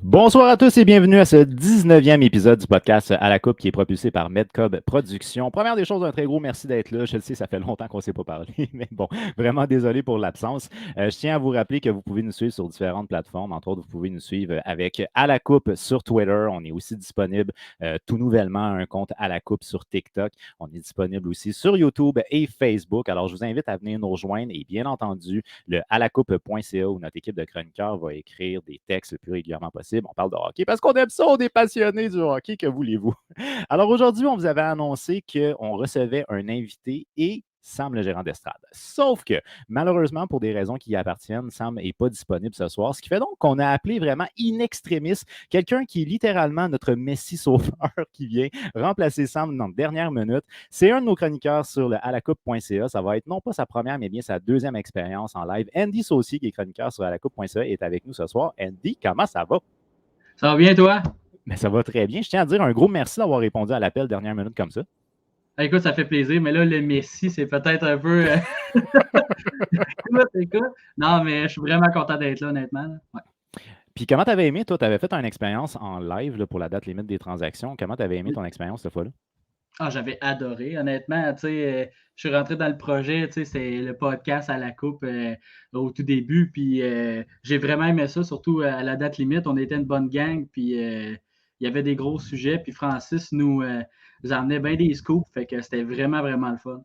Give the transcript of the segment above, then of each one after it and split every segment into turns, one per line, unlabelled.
Bonsoir à tous et bienvenue à ce 19e épisode du podcast À la Coupe qui est propulsé par Medcob Productions. Première des choses, un très gros merci d'être là. Je le sais, ça fait longtemps qu'on ne s'est pas parlé, mais bon, vraiment désolé pour l'absence. Je tiens à vous rappeler que vous pouvez nous suivre sur différentes plateformes. Entre autres, vous pouvez nous suivre avec À la Coupe sur Twitter. On est aussi disponible tout nouvellement un compte À la Coupe sur TikTok. On est disponible aussi sur YouTube et Facebook. Alors, je vous invite à venir nous rejoindre et bien entendu, le alacoupe.ca où notre équipe de chroniqueurs va écrire des textes le plus régulièrement possible. On parle de hockey parce qu'on aime ça, on est passionnés du hockey, que voulez-vous? Alors aujourd'hui, on vous avait annoncé qu'on recevait un invité et Sam, le gérant d'estrade. Sauf que, malheureusement, pour des raisons qui y appartiennent, Sam n'est pas disponible ce soir, ce qui fait donc qu'on a appelé vraiment in extremis quelqu'un qui est littéralement notre Messie sauveur qui vient remplacer Sam dans la dernière minute. C'est un de nos chroniqueurs sur le alacoupe.ca. Ça va être non pas sa première, mais bien sa deuxième expérience en live. Andy Saucier, qui est chroniqueur sur alacoupe.ca, est avec nous ce soir. Andy, comment ça va?
Ça va bien, toi?
Mais ça va très bien. Je tiens à dire un gros merci d'avoir répondu à l'appel dernière minute comme ça.
Écoute, ça fait plaisir, mais là, le Messi, c'est peut-être un peu... écoute. Non, mais je suis vraiment content d'être là, honnêtement. Là. Ouais.
Puis comment tu avais aimé, toi, tu avais fait une expérience en live là, pour la date limite des transactions. Comment tu avais aimé ton expérience cette fois-là?
Ah, j'avais adoré, honnêtement. Tu sais, je suis rentré dans le projet, tu sais, c'est le podcast à la coupe au tout début, puis j'ai vraiment aimé ça, surtout à la date limite. On était une bonne gang, puis il y avait des gros sujets, puis Francis nous emmenait bien des scoops, fait que c'était vraiment, vraiment le fun.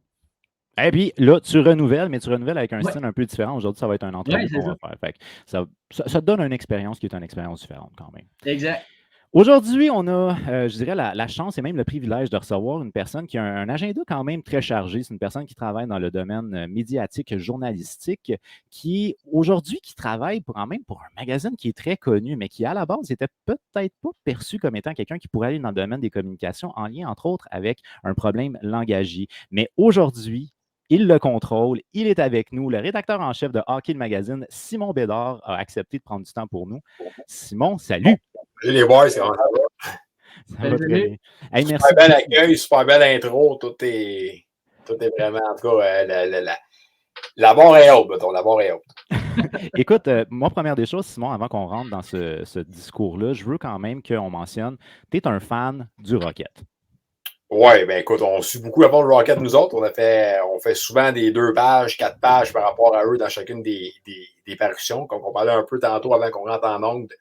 Et puis là, tu renouvelles, mais tu renouvelles avec un style un peu différent. Aujourd'hui, ça va être un entrevue qu'on va faire. Fait que ça te donne une expérience qui est une expérience différente quand même.
Exact.
Aujourd'hui, on a, je dirais, la chance et même le privilège de recevoir une personne qui a un agenda quand même très chargé. C'est une personne qui travaille dans le domaine médiatique, journalistique, qui aujourd'hui qui travaille quand même pour un magazine qui est très connu, mais qui à la base n'était peut-être pas perçu comme étant quelqu'un qui pourrait aller dans le domaine des communications en lien, entre autres, avec un problème langagier. Mais aujourd'hui, il le contrôle, il est avec nous. Le rédacteur en chef de Hockey le Magazine, Simon Bédard, a accepté de prendre du temps pour nous. Simon, salut!
Salut les boys, comment ça va?
Ça va très bien. Hey, merci.
Super bel accueil, super belle intro. Tout est vraiment, en tout cas, la barre est haute, mettons, la barre est haute.
Écoute, moi, première des choses, Simon, avant qu'on rentre dans ce discours-là, je veux quand même qu'on mentionne, tu es un fan du Rocket.
Oui, bien écoute, on suit beaucoup avant le Rocket, nous autres. On fait souvent des 2 pages, 4 pages par rapport à eux dans chacune des parutions. Comme on parlait un peu tantôt avant qu'on rentre en onde,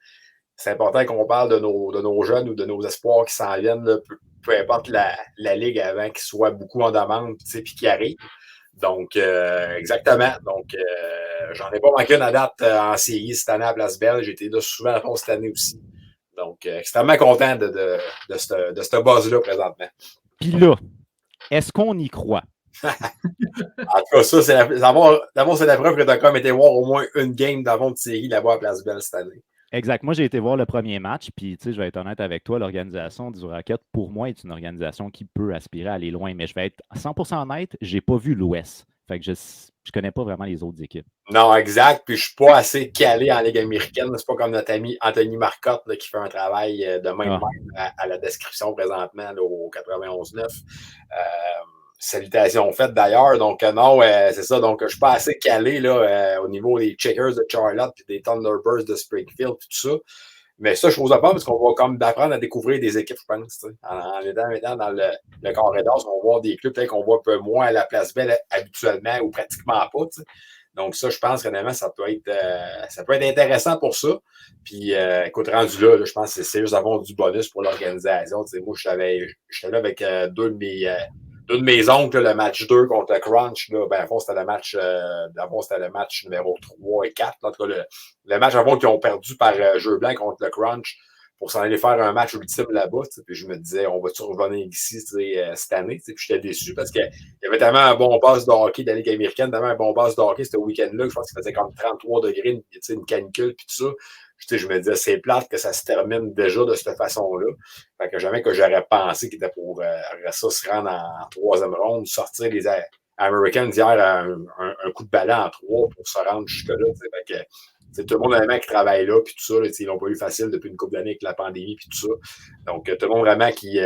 c'est important qu'on parle de nos jeunes ou de nos espoirs qui s'en viennent, là, peu importe la ligue avant qu'ils soient beaucoup en demande puis qui arrivent. Donc, exactement. Donc, j'en ai pas manqué une date en série cette année à Place Belle. J'ai été là souvent à fond cette année aussi. Donc, extrêmement content de ce buzz-là présentement.
Puis là, est-ce qu'on y croit?
En tout cas, ça, d'abord, c'est la preuve que tu as quand même été voir au moins une game d'avant de série là-bas à Place Belle cette année.
Exact. Moi, j'ai été voir le premier match, puis tu sais, je vais être honnête avec toi, l'organisation du Rocket, pour moi, est une organisation qui peut aspirer à aller loin, mais je vais être 100% honnête, j'ai pas vu l'Ouest. Fait que je connais pas vraiment les autres équipes. Non,
exact. Puis je suis pas assez calé en Ligue américaine. C'est pas comme notre ami Anthony Marcotte là, qui fait un travail de même à la description présentement là, au 91-9. Salutations faites d'ailleurs. Donc, non, c'est ça. Donc, je suis pas assez calé là, au niveau des Checkers de Charlotte et des Thunderbirds de Springfield et tout ça. Mais ça, je trouve ça pas parce qu'on va comme d'apprendre à découvrir des équipes, je pense. En étant dans le corridor, on va voir des clubs peut-être qu'on voit un peu moins à la Place Belle habituellement ou pratiquement pas. T'sais. Donc, ça, je pense qu'honnêtement, ça peut être intéressant pour ça. Puis, écoute, rendu là, je pense que c'est juste d'avoir du bonus pour l'organisation. Moi, j'étais là avec deux de mes oncles, le match 2 contre le Crunch. Là, ben, à fond, c'était le match numéro 3 et 4. Là, en tout cas, le match avant qu'ils ont perdu par jeu blanc contre le Crunch pour s'en aller faire un match ultime là-bas. Puis je me disais, on va-tu revenir ici cette année? Puis j'étais déçu parce qu'il y avait tellement un bon pass de hockey de la Ligue américaine, tellement un bon pass de hockey ce week-end-là, je pense qu'il faisait comme 33 degrés, une canicule, puis tout ça. Je me disais, c'est plate que ça se termine déjà de cette façon-là. Fait que jamais que j'aurais pensé qu'il était pour ça se rendre en troisième ronde, sortir les Americans d'hier un coup de ballon en 3 pour se rendre jusque-là. Fait que tout le monde vraiment qui travaille là, puis tout ça, ils l'ont pas eu facile depuis une couple d'années avec la pandémie, puis tout ça. Donc, tout le monde vraiment qui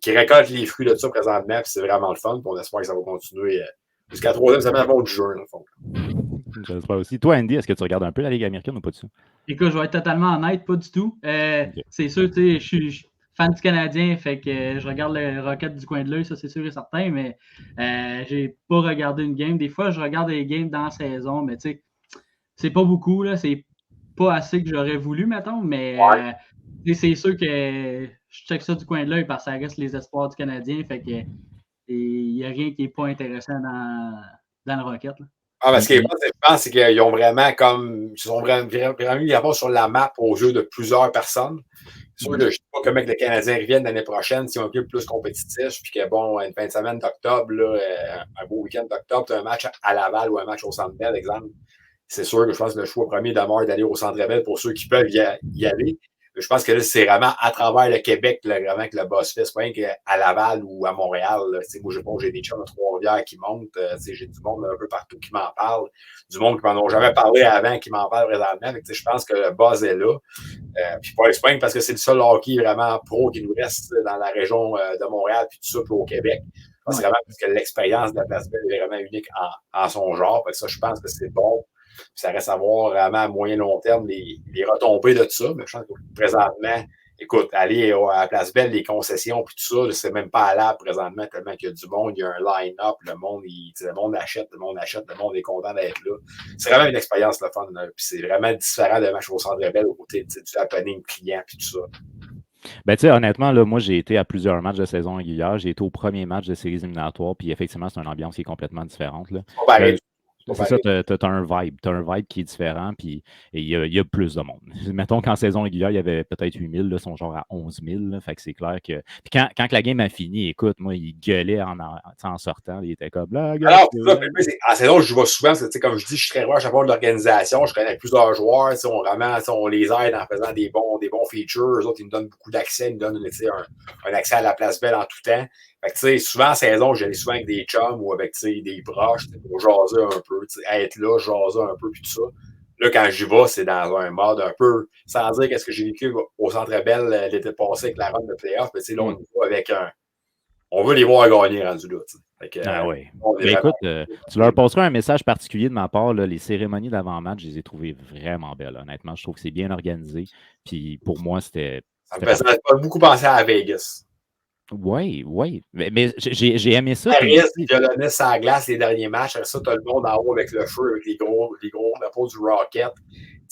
récolte les fruits de ça présentement, puis c'est vraiment le fun, puis on espère que ça va continuer jusqu'à la troisième semaine du juin, dans le fond.
J'espère aussi. Toi, Andy, est-ce que tu regardes un peu la Ligue américaine ou pas du tout?
Écoute, je vais être totalement honnête, pas du tout. Okay. C'est sûr, tu sais, je suis fan du Canadien, fait que je regarde les Rockets du coin de l'œil, ça c'est sûr et certain, mais j'ai pas regardé une game. Des fois, je regarde des games dans la saison, mais tu sais, c'est pas beaucoup, là, c'est pas assez que j'aurais voulu, mettons, mais c'est sûr que je check ça du coin de l'œil parce que ça reste les espoirs du Canadien, fait que il n'y a rien qui est pas intéressant dans le Rocket, là.
Ah, parce que je pense, c'est qu'ils ont vraiment comme. Ils sont vraiment mis d'abord sur la map aux yeux de plusieurs personnes. C'est sûr que je ne sais pas comment que les Canadiens reviennent l'année prochaine s'ils ont un peu plus compétitif. Puis que bon, une fin de semaine d'octobre, un beau week-end d'octobre, tu as un match à Laval ou un match au Centre Bell, exemple. C'est sûr que je pense que le choix premier demeure d'aller au Centre Bell pour ceux qui peuvent y aller. Je pense que là, c'est vraiment à travers le Québec, là, vraiment que le boss fait. C'est pas rien qu'à Laval ou à Montréal. Moi, j'ai des chums de Trois-Rivières qui montent. J'ai du monde un peu partout qui m'en parle. Du monde qui m'en ont jamais parlé avant, qui m'en parle présentement. Je pense que le buzz est là. Puis pas Espagne, parce que c'est le seul hockey vraiment pro qui nous reste dans la région de Montréal, puis tout ça, puis au Québec. C'est vraiment parce que l'expérience de la Place Belle est vraiment unique en son genre. Fait que ça, je pense que c'est bon. Puis ça reste à voir vraiment à moyen long terme les retombées de tout ça. Mais je pense que présentement, écoute, aller à la Place Belle, les concessions, puis tout ça, c'est même pas à l'âge présentement, tellement qu'il y a du monde, il y a un line-up, le monde achète, le monde est content d'être là. C'est vraiment une expérience le fun. Puis c'est vraiment différent d'un match au Centre Bell, au côté du happening client, puis tout ça.
Ben, tu sais, honnêtement, là, moi, j'ai été à plusieurs matchs de saison régulière. J'ai été au premier match de séries éliminatoires, puis effectivement, c'est une ambiance qui est complètement différente, là. C'est ça, tu as un vibe. Tu as un vibe qui est différent, puis il y a plus de monde. Mettons qu'en saison régulière, il y avait peut-être 8 000, là, sont genre à 11 000. Là, fait que c'est clair que. Puis quand la game a fini, écoute, moi, il gueulait en sortant. Il était comme là.
Alors, en saison, je vois souvent, comme je dis, je suis très rare à chaque fois de l'organisation. Je connais plusieurs joueurs. On les aide en faisant des bons features. Eux autres, ils nous donnent beaucoup d'accès. Ils nous donnent un accès à la Place Belle en tout temps. Fait que, souvent, en saison, j'allais souvent avec des chums ou avec des proches pour jaser un peu, être là, jaser un peu, puis tout ça. Là, quand j'y vais, c'est dans un mode un peu, sans dire qu'est-ce que j'ai vécu au Centre Bell l'été passé avec la run de playoff, mais là, on y va avec on veut les voir gagner rendu là.
Oui. Écoute, tu leur poseras un message particulier de ma part. Là, les cérémonies d'avant-match, je les ai trouvées vraiment belles. Honnêtement, je trouve que c'est bien organisé. Puis pour moi, c'était.
Ça me fait beaucoup penser à Vegas.
Oui. Mais j'ai aimé ça.
Paris, il a donné sa glace les derniers matchs. Après ça, tu as le monde en haut avec le feu, avec les gros drapeaux du Rocket.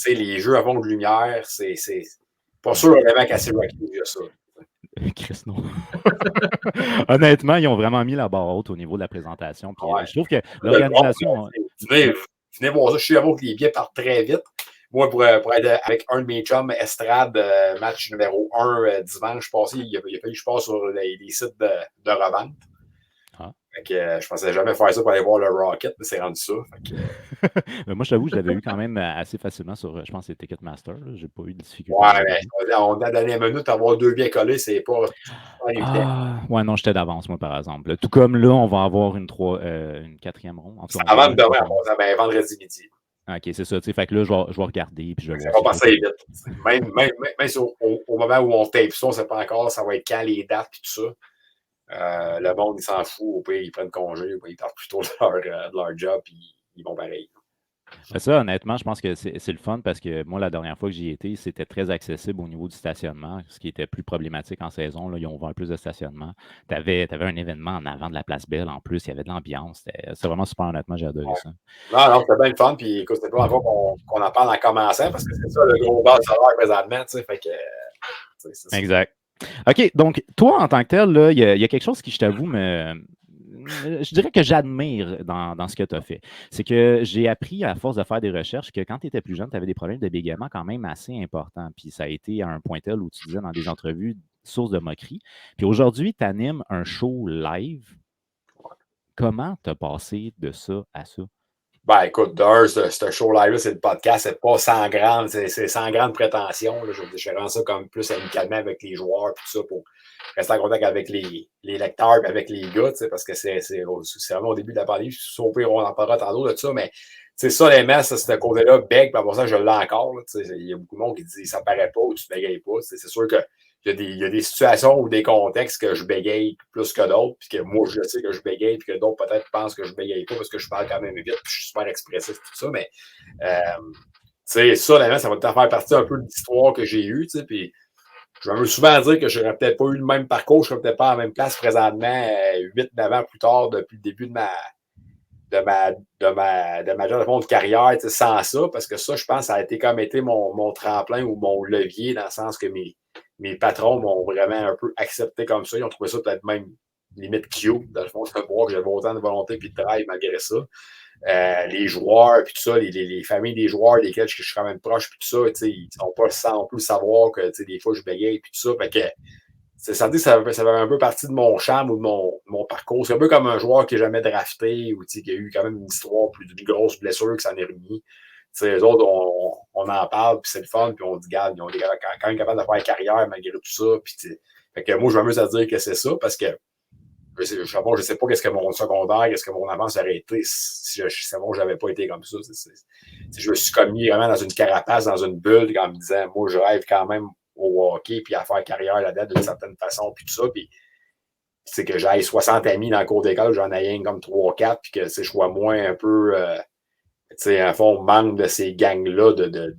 Les jeux à fond de lumière, c'est pas sûr vraiment qu'à Rocky il y a ça.
Chris, non. Honnêtement, ils ont vraiment mis la barre haute au niveau de la présentation. Puis, je trouve que l'organisation.
Venez voir ça. Je suis avant que les billets partent très vite. Moi, pour être avec un de mes chums, Estrade, match numéro 1 dimanche passé, il a fallu que je passe sur les sites de revente. Fait que, je pensais jamais faire ça pour aller voir le Rocket, mais c'est rendu ça.
Mais moi, je t'avoue, je l'avais eu quand même assez facilement sur, je pense, c'est Ticketmaster. J'ai pas eu de difficulté.
Ouais, mais on a donné 1 minute, avoir 2 billets collés, c'est pas évident.
Ouais, non, j'étais d'avance, moi, par exemple. Tout comme là, on va avoir une 4e ronde.
Avant de demain, vendredi midi.
OK, c'est ça. Fait que là, je vais regarder. Puis je vais
ça va passer vite. Même au moment où on tape ça, on ne sait pas encore, ça va être quand les dates et tout ça. Le monde, il s'en fout. Au pire, ils prennent congé. Ils partent plutôt de leur job et ils vont pareil.
Ça, honnêtement, je pense que c'est le fun parce que moi, la dernière fois que j'y étais, c'était très accessible au niveau du stationnement, ce qui était plus problématique en saison. Là, ils ont ouvert plus de stationnement. Tu avais un événement en avant de la Place Belle en plus. Il y avait de l'ambiance. C'est vraiment super, honnêtement. J'ai adoré ça.
Non, c'était bien le fun. Puis écoute, c'était pas encore qu'on en parle en commençant parce que c'est ça le gros bas de salaire présentement. Fait que,
c'est exact. OK, donc toi, en tant que tel, il y a quelque chose qui, je t'avoue, je dirais que j'admire dans ce que tu as fait. C'est que j'ai appris à force de faire des recherches que quand tu étais plus jeune, tu avais des problèmes de bégaiement quand même assez importants. Puis ça a été à un point tel où tu disais dans des entrevues source de moquerie. Puis aujourd'hui, tu animes un show live. Comment tu as passé de ça à ça?
Ben, écoute, d'un, ce show live-là, c'est le podcast, c'est pas sans grande, c'est sans grande prétention. Là. Je rends ça comme plus amicalement avec les joueurs, tout ça, pour rester en contact avec les lecteurs et avec les gars, parce que c'est vraiment au début de la pandémie. Au pire, on en parlera tantôt de ça, mais c'est ça, les messes, ce côté-là, beg, puis pour ça, je l'ai encore. Il y a beaucoup de monde qui dit ça paraît pas ou tu ne bégayes pas. C'est sûr que il y a des situations ou des contextes que je bégaye plus que d'autres, puis que moi, je sais que je bégaye, puis que d'autres peut-être pensent que je bégaye pas parce que je parle quand même vite, puis je suis super expressif, tout ça, mais ça, là, ça va peut-être faire partie un peu de l'histoire que j'ai eue, puis je me souvent dire que je n'aurais peut-être pas eu le même parcours, je ne serais peut-être pas à la même place présentement, 8-9 ans plus tard, depuis le début de ma carrière, sans ça, parce que ça, je pense, ça a été comme été mon tremplin ou mon levier, dans le sens que mes patrons m'ont vraiment un peu accepté comme ça. Ils ont trouvé ça peut-être même limite cute, dans le fond, de voir que j'avais autant de volonté et de travail malgré ça. Les joueurs, puis tout ça, les familles des joueurs desquels je suis quand même proche, puis tout ça, ils ne sont pas sans plus savoir que des fois je bégaye, puis tout ça. Fait que ça dit que ça avait un peu partie de mon charme ou de mon parcours. C'est un peu comme un joueur qui n'a jamais drafté ou qui a eu quand même une histoire plus d'une grosse blessure que ça en est remis. Les autres, on en parle, puis c'est le fun, puis on dit, regarde, ils ont quand même capables de faire carrière malgré tout ça. Puis, fait que moi, je m'amuse à dire que c'est ça parce que je sais pas qu'est-ce que mon secondaire, qu'est-ce que mon avance aurait été si je n'avais pas été comme ça. Je me suis commis vraiment dans une carapace, dans une bulle, en me disant, moi, je rêve quand même au hockey, puis à faire carrière là-dedans d'une certaine façon, puis tout ça. Puis, c'est que j'aille 60 amis dans le cours d'école, j'en ai rien comme 3-4, puis que je sois moins un peu, en fond, manque de ces gangs-là de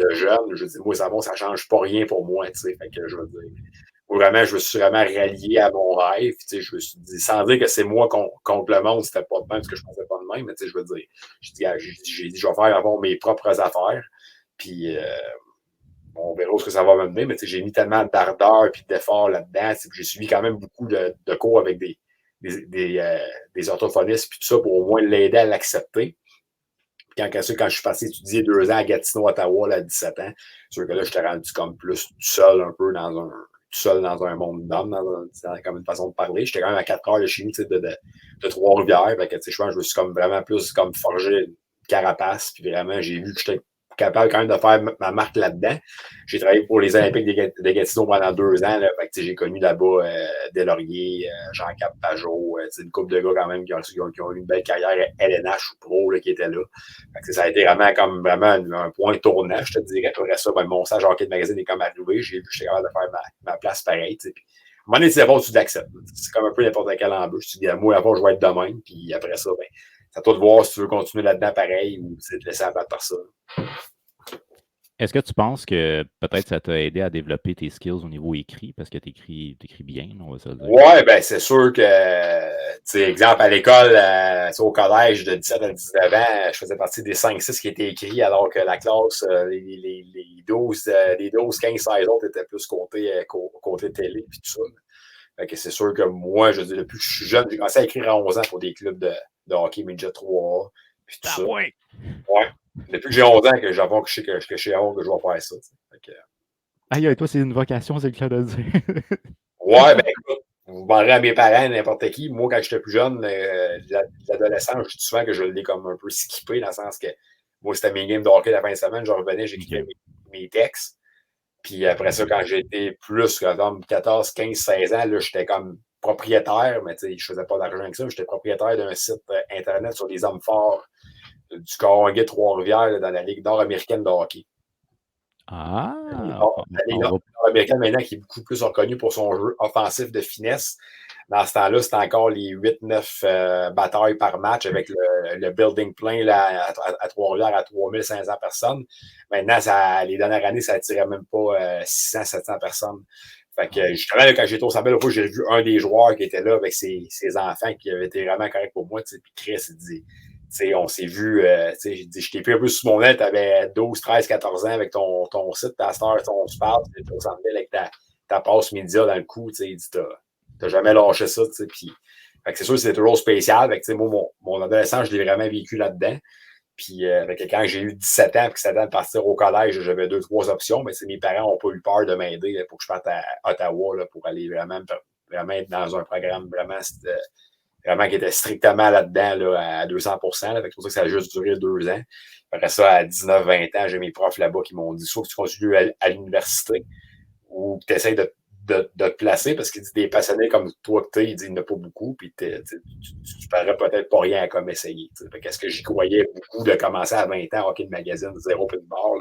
jeunes. Je dis, moi, ça change pas rien pour moi, fait que je veux dire. Vraiment, je me suis vraiment rallié à mon rêve. Je me suis dit, sans dire que c'est moi contre le monde, c'était pas de même, parce que je pensais pas de même, mais je veux dire, j'ai dit, je vais faire avant mes propres affaires. Puis, on verra où ce que ça va me mener, mais j'ai mis tellement d'ardeur et d'effort là-dedans. J'ai suivi quand même beaucoup de cours avec des orthophonistes puis tout ça pour au moins l'aider à l'accepter. Quand je suis parti étudier 2 ans à Gatineau, Ottawa, là, à 17 ans, c'est sûr que là, je t'ai rendu comme plus tout seul un peu dans un monde d'hommes, comme une façon de parler. J'étais quand même à 4 heures de chimie de Trois-Rivières. Fait que, je pense que je me suis comme vraiment plus comme forgé une carapace. Puis vraiment, j'ai vu que j'étais capable quand même de faire ma marque là-dedans. J'ai travaillé pour les Olympiques de Gatineau pendant 2 ans. Là, fait que, j'ai connu là-bas Delaurier, Jean-Cap Pajot, une couple de gars quand même qui ont eu une belle carrière LNH ou pro là, qui étaient là. Fait que, ça a été vraiment un point tournant, je te dirais. Après ça, mon stage hockey de magazine est comme arrivé. J'ai vu que j'étais capable de faire ma place pareil. Puis, à un moment donné, c'est d'abord, tu l'acceptes. C'est comme un peu n'importe quelle embûche. Tu dis, moi, avant, je vais être de même. Puis après ça, c'est à toi de voir si tu veux continuer là-dedans pareil ou c'est de te laisser abattre par ça.
Est-ce que tu penses que peut-être ça t'a aidé à développer tes skills au niveau écrit, parce que tu écris bien, on va se le dire?
Oui, c'est sûr que, exemple, à l'école, au collège de 17 à 19 ans, je faisais partie des 5-6 qui étaient écrits, alors que la classe, les 12, 15, 16 autres étaient plus côté télé et tout ça. Fait que c'est sûr que moi, je veux dire, depuis que je suis jeune, j'ai commencé à écrire à 11 ans pour des clubs de hockey midget 3A. Puis tout ça.
Ouais.
Depuis que j'ai 11 ans, que j'avoue que je sais que je vais faire ça.
Aïe, toi, c'est une vocation, c'est le cas de le dire.
Ouais, écoute, vous demanderez à mes parents, n'importe qui. Moi, quand j'étais plus jeune, l'adolescent, je dis souvent que je l'ai comme un peu skippé, dans le sens que moi, c'était mes games de hockey la fin de semaine, je revenais, j'écrivais mes textes. Puis après ça, quand j'étais plus, comme 14, 15, 16 ans, là, j'étais comme propriétaire, mais je faisais pas d'argent avec ça, j'étais propriétaire d'un site Internet sur les hommes forts du Coronguay Trois-Rivières dans la Ligue nord-américaine de hockey.
Ah!
La Ligue nord-américaine maintenant qui est beaucoup plus reconnue pour son jeu offensif de finesse. Dans ce temps-là, c'était encore les 8-9 batailles par match avec le building plein là, à Trois-Rivières à 3500 personnes. Maintenant, les dernières années, ça attirait même pas 600-700 personnes. Fait que justement, là, quand j'étais au Centre Bell, j'ai vu un des joueurs qui était là avec ses enfants qui avait été vraiment correct pour moi. Puis Chris, il dit, on s'est vu, je t'ai pris un peu sous mon aile, tu avais 12, 13, 14 ans avec ton site, ta star, ton sport, tu étais au Centre Bell avec ta passe média dans le cou. Il dit, t'as jamais lâché ça. Puis Fait que c'est sûr que c'est toujours spécial. Fait que, moi, mon adolescence, je l'ai vraiment vécu là-dedans. Puis quand j'ai eu 17 ans, puis que c'était temps de partir au collège, j'avais 2-3 options, mais mes parents n'ont pas eu peur de m'aider pour que je parte à Ottawa là, pour aller vraiment être dans un programme vraiment qui était strictement là-dedans là, à 200%. Là. Fait que c'est pour ça que ça a juste duré 2 ans. Après ça, à 19-20 ans, j'ai mes profs là-bas qui m'ont dit soit que tu continues à l'université ou que tu essaies de te placer parce qu'il dit des passionnés comme toi que il dit il n'y en a pas beaucoup, puis tu parais peut-être pas rien à comme essayer. Qu'est-ce que j'y croyais beaucoup de commencer à 20 ans, hockey de magazine, 0 puis de bord.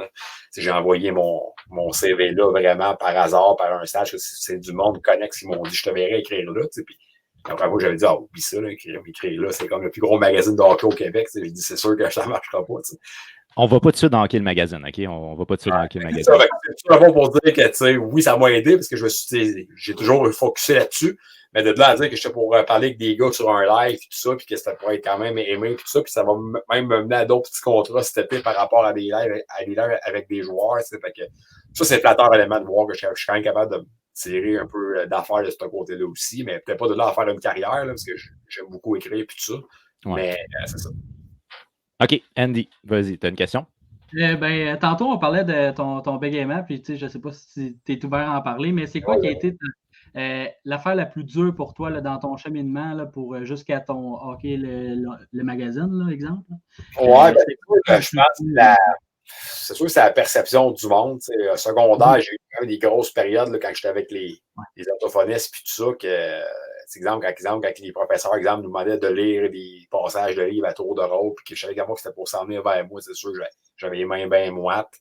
J'ai envoyé mon CV là vraiment par hasard, par un stage, c'est du monde connexe qui m'ont dit je te verrais écrire là. Puis après moi, j'avais dit oublie ça, là, écrire là, c'est comme le plus gros magazine de hockey au Québec. J'ai dit c'est sûr que ça ne marchera pas. T'sais.
On va pas tout de suite dans Hockey le magazine, OK? On va pas tout de suite dans Hockey le magazine.
C'est tout pour dire que, oui, ça m'a aidé parce que j'ai toujours focusé là-dessus. Mais de là à dire que j'étais pour parler avec des gars sur un live et tout ça, puis que ça pourrait être quand même aimé et tout ça, puis ça va même me mener à d'autres petits contrats cet été par rapport à des lives avec des joueurs. Fait que ça, c'est flatteur élément de voir que je suis quand même capable de tirer un peu d'affaires de ce côté-là aussi, mais peut-être pas de là à faire une carrière, là, parce que j'aime beaucoup écrire et tout ça. Ouais. Mais c'est ça.
OK, Andy, vas-y, tu as une question?
Tantôt, on parlait de ton bégaiement, puis je ne sais pas si tu es ouvert à en parler, mais c'est quoi qui a été l'affaire la plus dure pour toi là, dans ton cheminement là, pour jusqu'à ton hockey, le magazine, là, exemple?
Je pense que c'est sûr que c'est la perception du monde. Secondaire, j'ai eu quand même des grosses périodes là, quand j'étais avec les orthophonistes puis tout ça, que exemple, quand les professeurs nous demandaient de lire des passages de livres à tour de rôle, puis que je savais que c'était pour s'en venir vers moi, c'est sûr que j'avais les mains bien moites.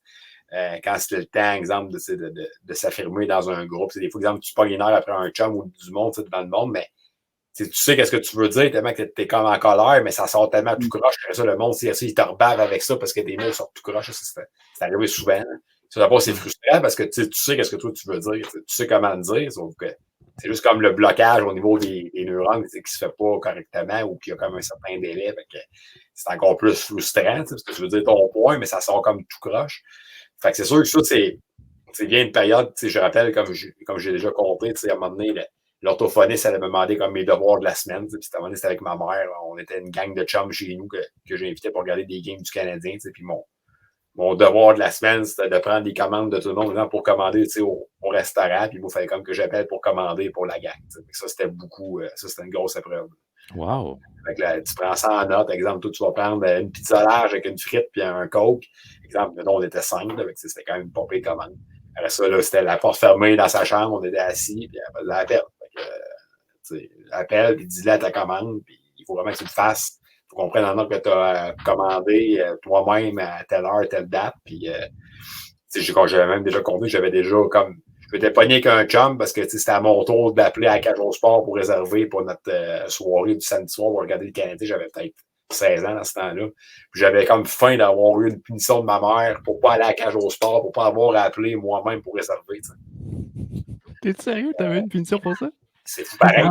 Quand c'était le temps, exemple, de s'affirmer dans un groupe, c'est des fois, exemple, tu pognes les nerfs après un chum ou du monde devant le monde, mais tu sais qu'est-ce que tu veux dire, tellement que t'es comme en colère, mais ça sort tellement tout croche que ça, le monde, il te rebave avec ça parce que tes mots sortent tout croche. C'est arrivé souvent. Hein. Ça, d'abord, c'est frustrant parce que tu sais qu'est-ce que toi tu veux dire, tu sais comment le dire, sauf que c'est juste comme le blocage au niveau des neurones qui se fait pas correctement ou qu'il y a comme un certain délai. Fait que c'est encore plus frustrant parce que tu veux dire ton point, mais ça sort comme tout croche. Fait que c'est sûr que ça, c'est bien une période, je rappelle, comme j'ai déjà compté, à un moment donné, l'orthophoniste, elle m'a demandé comme mes devoirs de la semaine. Puis à un moment donné, c'était avec ma mère. On était une gang de chums chez nous que j'ai invité pour regarder des games du Canadien. Puis mon devoir de la semaine, c'était de prendre des commandes de tout le monde pour commander au restaurant. Puis il fallait comme que j'appelle pour commander pour la gang. Ça, c'était beaucoup. Ça, c'était une grosse épreuve.
Wow!
Fait que là, tu prends ça en note. Exemple, toi, tu vas prendre une pizza large avec une frite puis un coke. Exemple, nous, on était 5. C'était quand même une pompée de commande. Après ça, là, c'était la porte fermée dans sa chambre. On était assis. Puis elle l'appel. Appelle, puis dis-le à ta commande. Puis il faut vraiment que tu le fasses. Il faut qu'on prenne en note que tu as commandé toi-même à telle heure, telle date. Puis, quand j'avais même déjà compté, j'avais déjà comme. Je m'étais pogné qu'un chum parce que c'était à mon tour d'appeler à Cage au Sport pour réserver pour notre soirée du samedi soir pour regarder le Canadien. J'avais peut-être 16 ans à ce temps-là. Puis j'avais comme faim d'avoir eu une punition de ma mère pour pas aller à Cage au Sport, pour pas avoir appelé moi-même pour réserver.
T'es sérieux? T'avais une punition pour ça?
C'est fou pareil.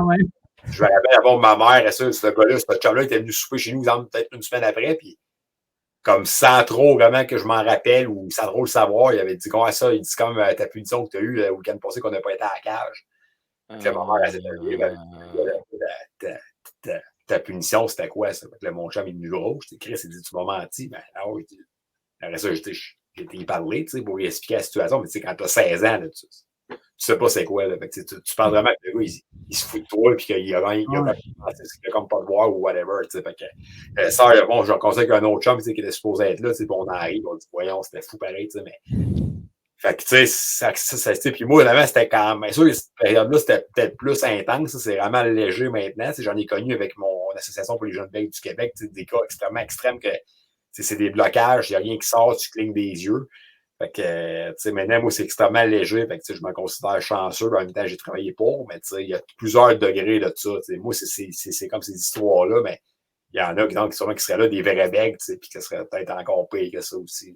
Je me rappelle avant ma mère, et ça, ce gars-là, ce chum-là, était venu souper chez nous, peut-être une semaine après, puis comme sans trop vraiment que je m'en rappelle ou sans trop le savoir, il avait dit comment ça, il dit comme ta punition que tu as eue le week-end passé qu'on n'a pas été à la cage. Puis ma mère, elle s'est dit, ta punition, c'était quoi ça? Fait que mon chum est venu gros, je t'ai écrit, il dit, tu m'as menti. Ben, alors, après ça, j'ai été y parler, pour lui expliquer la situation, mais quand tu as 16 ans, là, tu sais pas c'est quoi. Là. Fait que, tu penses vraiment que le gars, il se fout de toi et qu'il a comme pas de voir ou whatever. Fait que, ça, bon, je conseille qu'un autre chum qui était supposé être là, on arrive, on dit, voyons, c'était fou pareil, mais. Fait que, tu sais, puis moi, vraiment, c'était quand même. Sûr, cette période-là, c'était peut-être plus intense. C'est vraiment léger maintenant. J'en ai connu avec mon association pour les jeunes becs du Québec, des cas extrêmement extrêmes que c'est des blocages, il n'y a rien qui sort, tu clignes des yeux. Fait que, tu sais, maintenant, moi, c'est extrêmement léger. Fait que, je me considère chanceux. En même temps, j'ai travaillé pour, mais tu sais, il y a plusieurs degrés de ça. T'sais. Moi, c'est comme ces histoires-là, mais il y en a qui seraient là des vrais becs, puis qui seraient peut-être encore pires que ça aussi.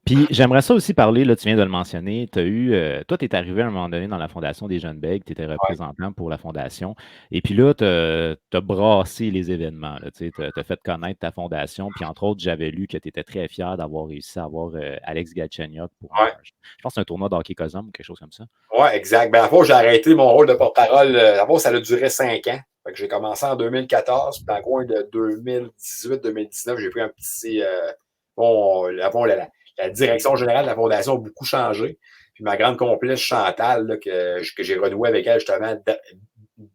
Puis j'aimerais ça aussi parler, là, tu viens de le mentionner, tu as eu, toi, tu es arrivé à un moment donné dans la Fondation des Jeunes Becs, tu étais représentant pour la Fondation, et puis là, tu as brassé les événements, tu as fait connaître ta fondation, puis entre autres, j'avais lu que tu étais très fier d'avoir réussi à avoir Alex Galchenyuk pour, je pense, un tournoi d'hockey Cosum ou quelque chose comme ça.
Oui, exact. Ben, à la fois, j'ai arrêté mon rôle de porte-parole, ça a duré 5 ans. Fait que j'ai commencé en 2014, puis dans le coin de 2018-2019, j'ai pris un petit... la direction générale de la Fondation a beaucoup changé. Puis ma grande complice, Chantal, là, que j'ai renoué avec elle justement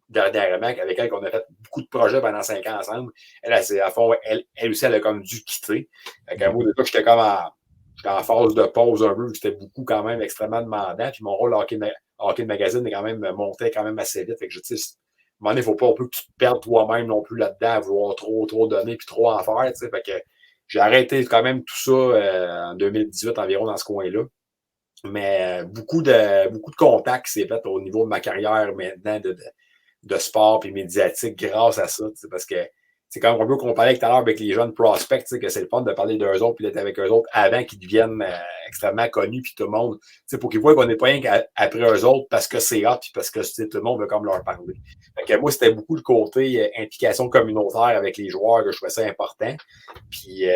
dernièrement, avec elle qu'on a fait beaucoup de projets pendant 5 ans ensemble. Elle aussi, elle a comme dû quitter. Fait que moi, de j'étais en phase de pause un peu, c'était beaucoup quand même extrêmement demandant. Puis mon rôle hockey de magazine est quand même montait quand même assez vite. Fait que je sais, à un moment donné, il ne faut pas que tu te perdes toi-même non plus là-dedans à vouloir trop donner puis trop en faire. T'sais. Fait que j'ai arrêté quand même tout ça en 2018 environ dans ce coin-là. Mais beaucoup de contacts s'est fait au niveau de ma carrière maintenant de sport et médiatique grâce à ça. Parce que c'est comme un peu qu'on parlait tout à l'heure avec les jeunes prospects, que c'est le fun de parler d'eux autres puis d'être avec eux autres avant qu'ils deviennent extrêmement connus puis tout le monde, pour qu'ils voient qu'on n'est pas rien qu'après eux autres parce que c'est hot puis parce que tout le monde veut comme leur parler. Fait que moi, c'était beaucoup le côté implication communautaire avec les joueurs que je trouvais ça important. Puis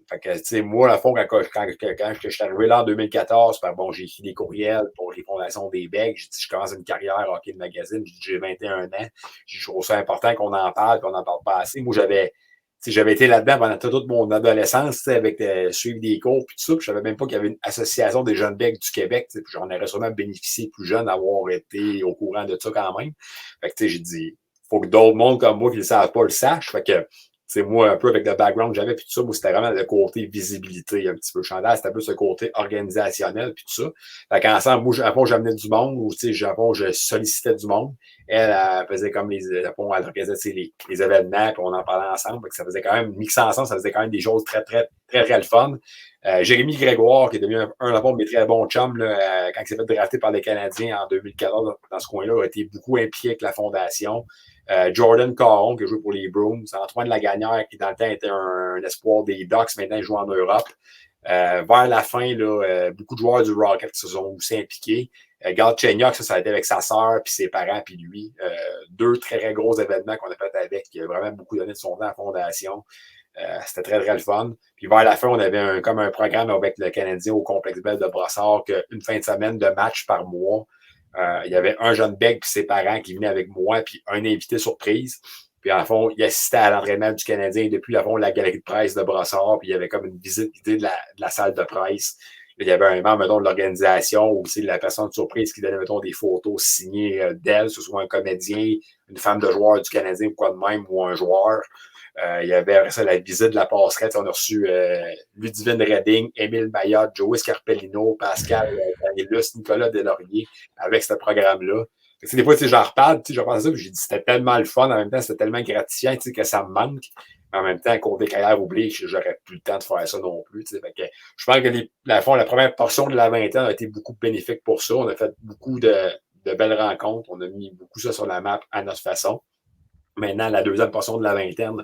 fait que, tu sais, moi, à fond, quand je suis arrivé là en 2014, j'ai écrit des courriels pour les fondations des Becs. J'ai dit, je commence une carrière hockey de magazine. J'ai 21 ans. Je trouve ça important qu'on en parle, qu'on n'en parle pas assez. Moi, j'avais été là-dedans pendant toute mon adolescence, avec suivre des cours, puis tout ça. Puis je savais même pas qu'il y avait une association des jeunes Becs du Québec. Puis j'en aurais sûrement bénéficié plus jeune d'avoir été au courant de ça quand même. Fait que, tu sais, j'ai dit, faut que d'autres mondes comme moi qui ne le savent pas le sachent. Fait que, c'est moi, un peu avec le background que j'avais, puis tout ça, moi, c'était vraiment le côté visibilité un petit peu. Chantal, c'était un peu ce côté organisationnel, puis tout ça. Fait qu'ensemble, moi, à fond, j'amenais du monde, ou, tu sais, je sollicitais du monde. Elle faisait comme elle organisait les événements, puis on en parlait ensemble. Fait que ça faisait quand même, mixé ensemble, ça faisait quand même des choses très, très, très, très le fun. Jérémy Grégoire, qui est devenu un de mes très bons chums, là, quand il s'est fait drafter par les Canadiens en 2014, dans ce coin-là, a été beaucoup impliqué avec la fondation. Jordan Caron, qui a joué pour les Bruins. Antoine Lagagnère, qui dans le temps était un espoir des Ducks, maintenant il joue en Europe. Vers la fin, là, beaucoup de joueurs du Rocket se sont aussi impliqués. Galchenyuk, ça a été avec sa sœur, puis ses parents, puis lui. 2 très, très gros événements qu'on a fait avec. Il a vraiment beaucoup donné de son temps à la fondation. C'était très, très le fun. Puis vers la fin, on avait comme un programme avec le Canadien au Complexe Bell de Brossard, qu'une fin de semaine de match par mois. Il y avait un jeune bec puis ses parents qui venaient avec moi, puis un invité surprise. Puis en fond, il assistait à l'entraînement du Canadien depuis la galerie de presse de Brossard, puis il y avait comme une visite guidée de la salle de presse. Il y avait un membre, mettons, de l'organisation ou aussi la personne de surprise qui donnait, mettons, des photos signées d'elle, que ce soit un comédien, une femme de joueur du Canadien ou quoi de même, ou un joueur. Il y avait ça, la visite de la passerelle. On a reçu Ludivine Redding, Émile Mayotte, Joey Scarpellino, Pascal Danielus, Nicolas Delaurier avec ce programme-là. Des fois, j'en reparle, je pense à ça, puis j'ai dit c'était tellement le fun, en même temps, c'était tellement gratifiant que ça me manque. En même temps, côté carrière oublié, j'aurais plus le temps de faire ça non plus. Fait que, je pense que la première portion de la vingtaine a été beaucoup bénéfique pour ça. On a fait beaucoup de belles rencontres. On a mis beaucoup ça sur la map à notre façon. Maintenant, la deuxième portion de la vingtaine,